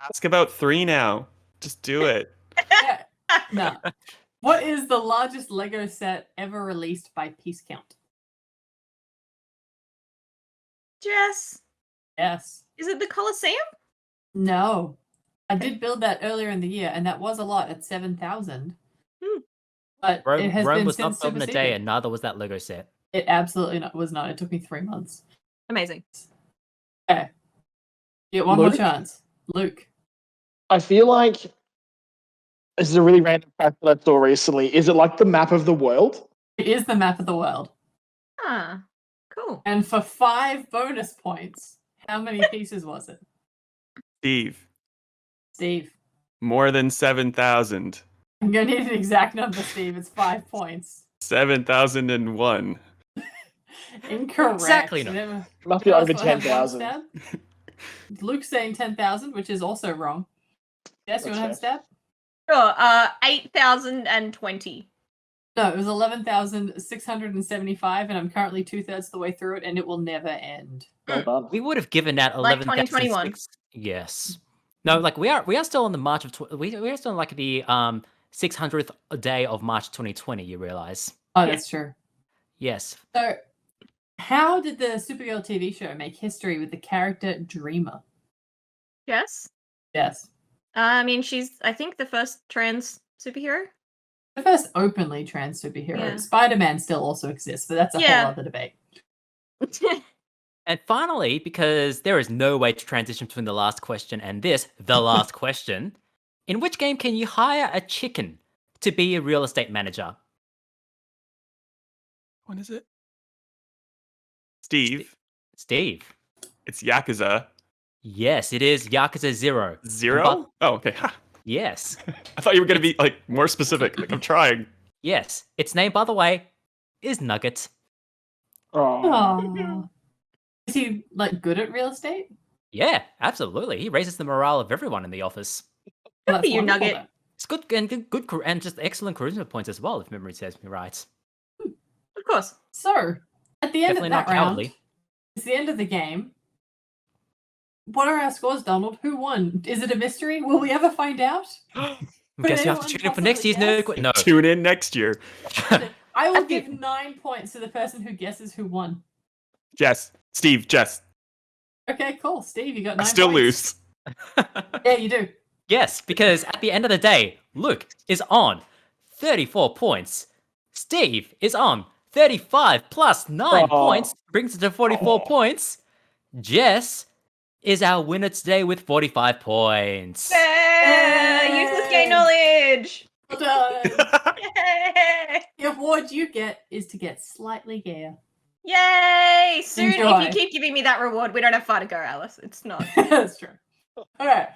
Ask about 3 now. Just do it. Yeah. No. What is the largest Lego set ever released by piece count? Jess, Yes. is it the Colosseum? No. I did build that earlier in the year, and that was a lot at 7,000. But it has Rome been was not since built in a day, superseded. and neither was that Lego set. It absolutely was not. It took me 3 months. Amazing. Okay. You get one more Luke? chance. Luke. I feel like this is a really random fact that I saw recently. Is it like the map of the world? It is the map of the world. Ah, cool. And for 5 bonus points, how many pieces was it? Steve, Steve. more than 7,000. I'm going to need an exact number, Steve. It's 5 points. 7,001. Incorrect. Exactly not. Never- Must be Anyone over else wanna have one 10,000. stab? Luke's saying 10,000, which is also wrong. Yes, you want to have a stab? Sure. 8,020. No, it was 11,675, and I'm currently 2/3 of the way through it, and it will never end. Well done. We would have given that Like 11,000. 2021. Yes. No, like we are still on the March of we are still on like the 600th day of March 2020. You realize? Oh, that's true. Yes. So, how did the Supergirl TV show make history with the character Dreamer? Jess? Yes. I mean, she's, I think, the first trans superhero. The first openly trans superhero. Yeah. Spider-Man still also exists, but that's a Yeah. whole other debate. And finally, because there is no way to transition between the last question and this, the last question, in which game can you hire a chicken to be a real estate manager? What is it? Steve, Steve. it's Yakuza Yes, it is Yakuza 0. 0? But- Oh, okay. Ha. Yes. I thought you were going to be like more specific. Like, I'm trying. Yes. Its name, by the way, is Nugget. Oh. Aw. Is he like good at real estate? Yeah, absolutely. He raises the morale of everyone in the office. Well, for you, wonderful Nugget. then. It's good and and just excellent charisma points as well, if memory serves me right. Of course. So, at the end Definitely of not that round, cowardly. it's the end of the game. what are our scores, Donald? Who won? Is it a mystery? Will we ever find out? Guess you have to tune in for next year's NerdKwiz. No. Tune in next year. I will I think- give 9 points to the person who guesses who won. Jess. Okay, cool. Steve, you got 9 I still points. lose. Yeah, you do. Yes, because at the end of the day, Luke is on 34 points. Steve is on 35 plus 9 points, brings it to 44 points. Jess is our winner today with 45 points. Useless gay knowledge. Well done. Yay! The award you get is to get slightly gayer. Yay! Soon, Enjoy. if you keep giving me that reward, we don't have far to go, Alice. It's not. That's true. All right.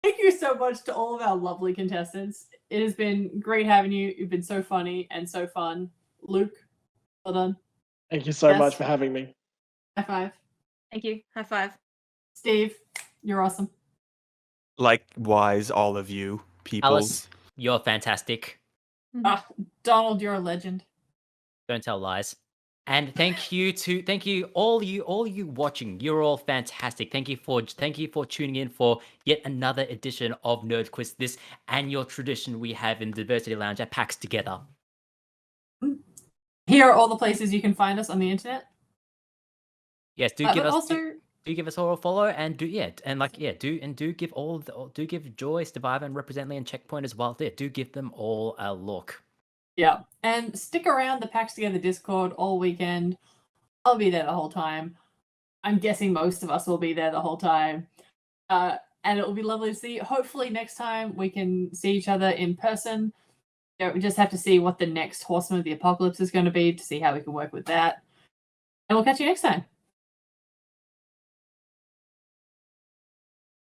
Thank you so much to all of our lovely contestants. It has been great having you. You've been so funny and so fun. Luke, well done. Thank you so Yes. much for having me. High five. Thank you. High five. Steve, you're awesome. Likewise, all of you people. Alice, you're fantastic. Donald, you're a legend. Don't tell lies. And thank you all you watching. You're all fantastic. Thank you for tuning in for yet another edition of NerdKwiz, this annual tradition we have in the Diversity Lounge at PAX Together. Here are all the places you can find us on the internet. Yes, do But give us also, do give us all a follow and do give Joy, Survivor, and Represently and Checkpoint as well. There, do give them all a look. yeah, and stick around the PAX Together Discord all weekend. I'll be there the whole time. I'm guessing most of us will be there the whole time. And it will be lovely to see. Hopefully next time we can see each other in person. We just have to see what the next Horseman of the Apocalypse is going to be to see how we can work with that. And we'll catch you next time.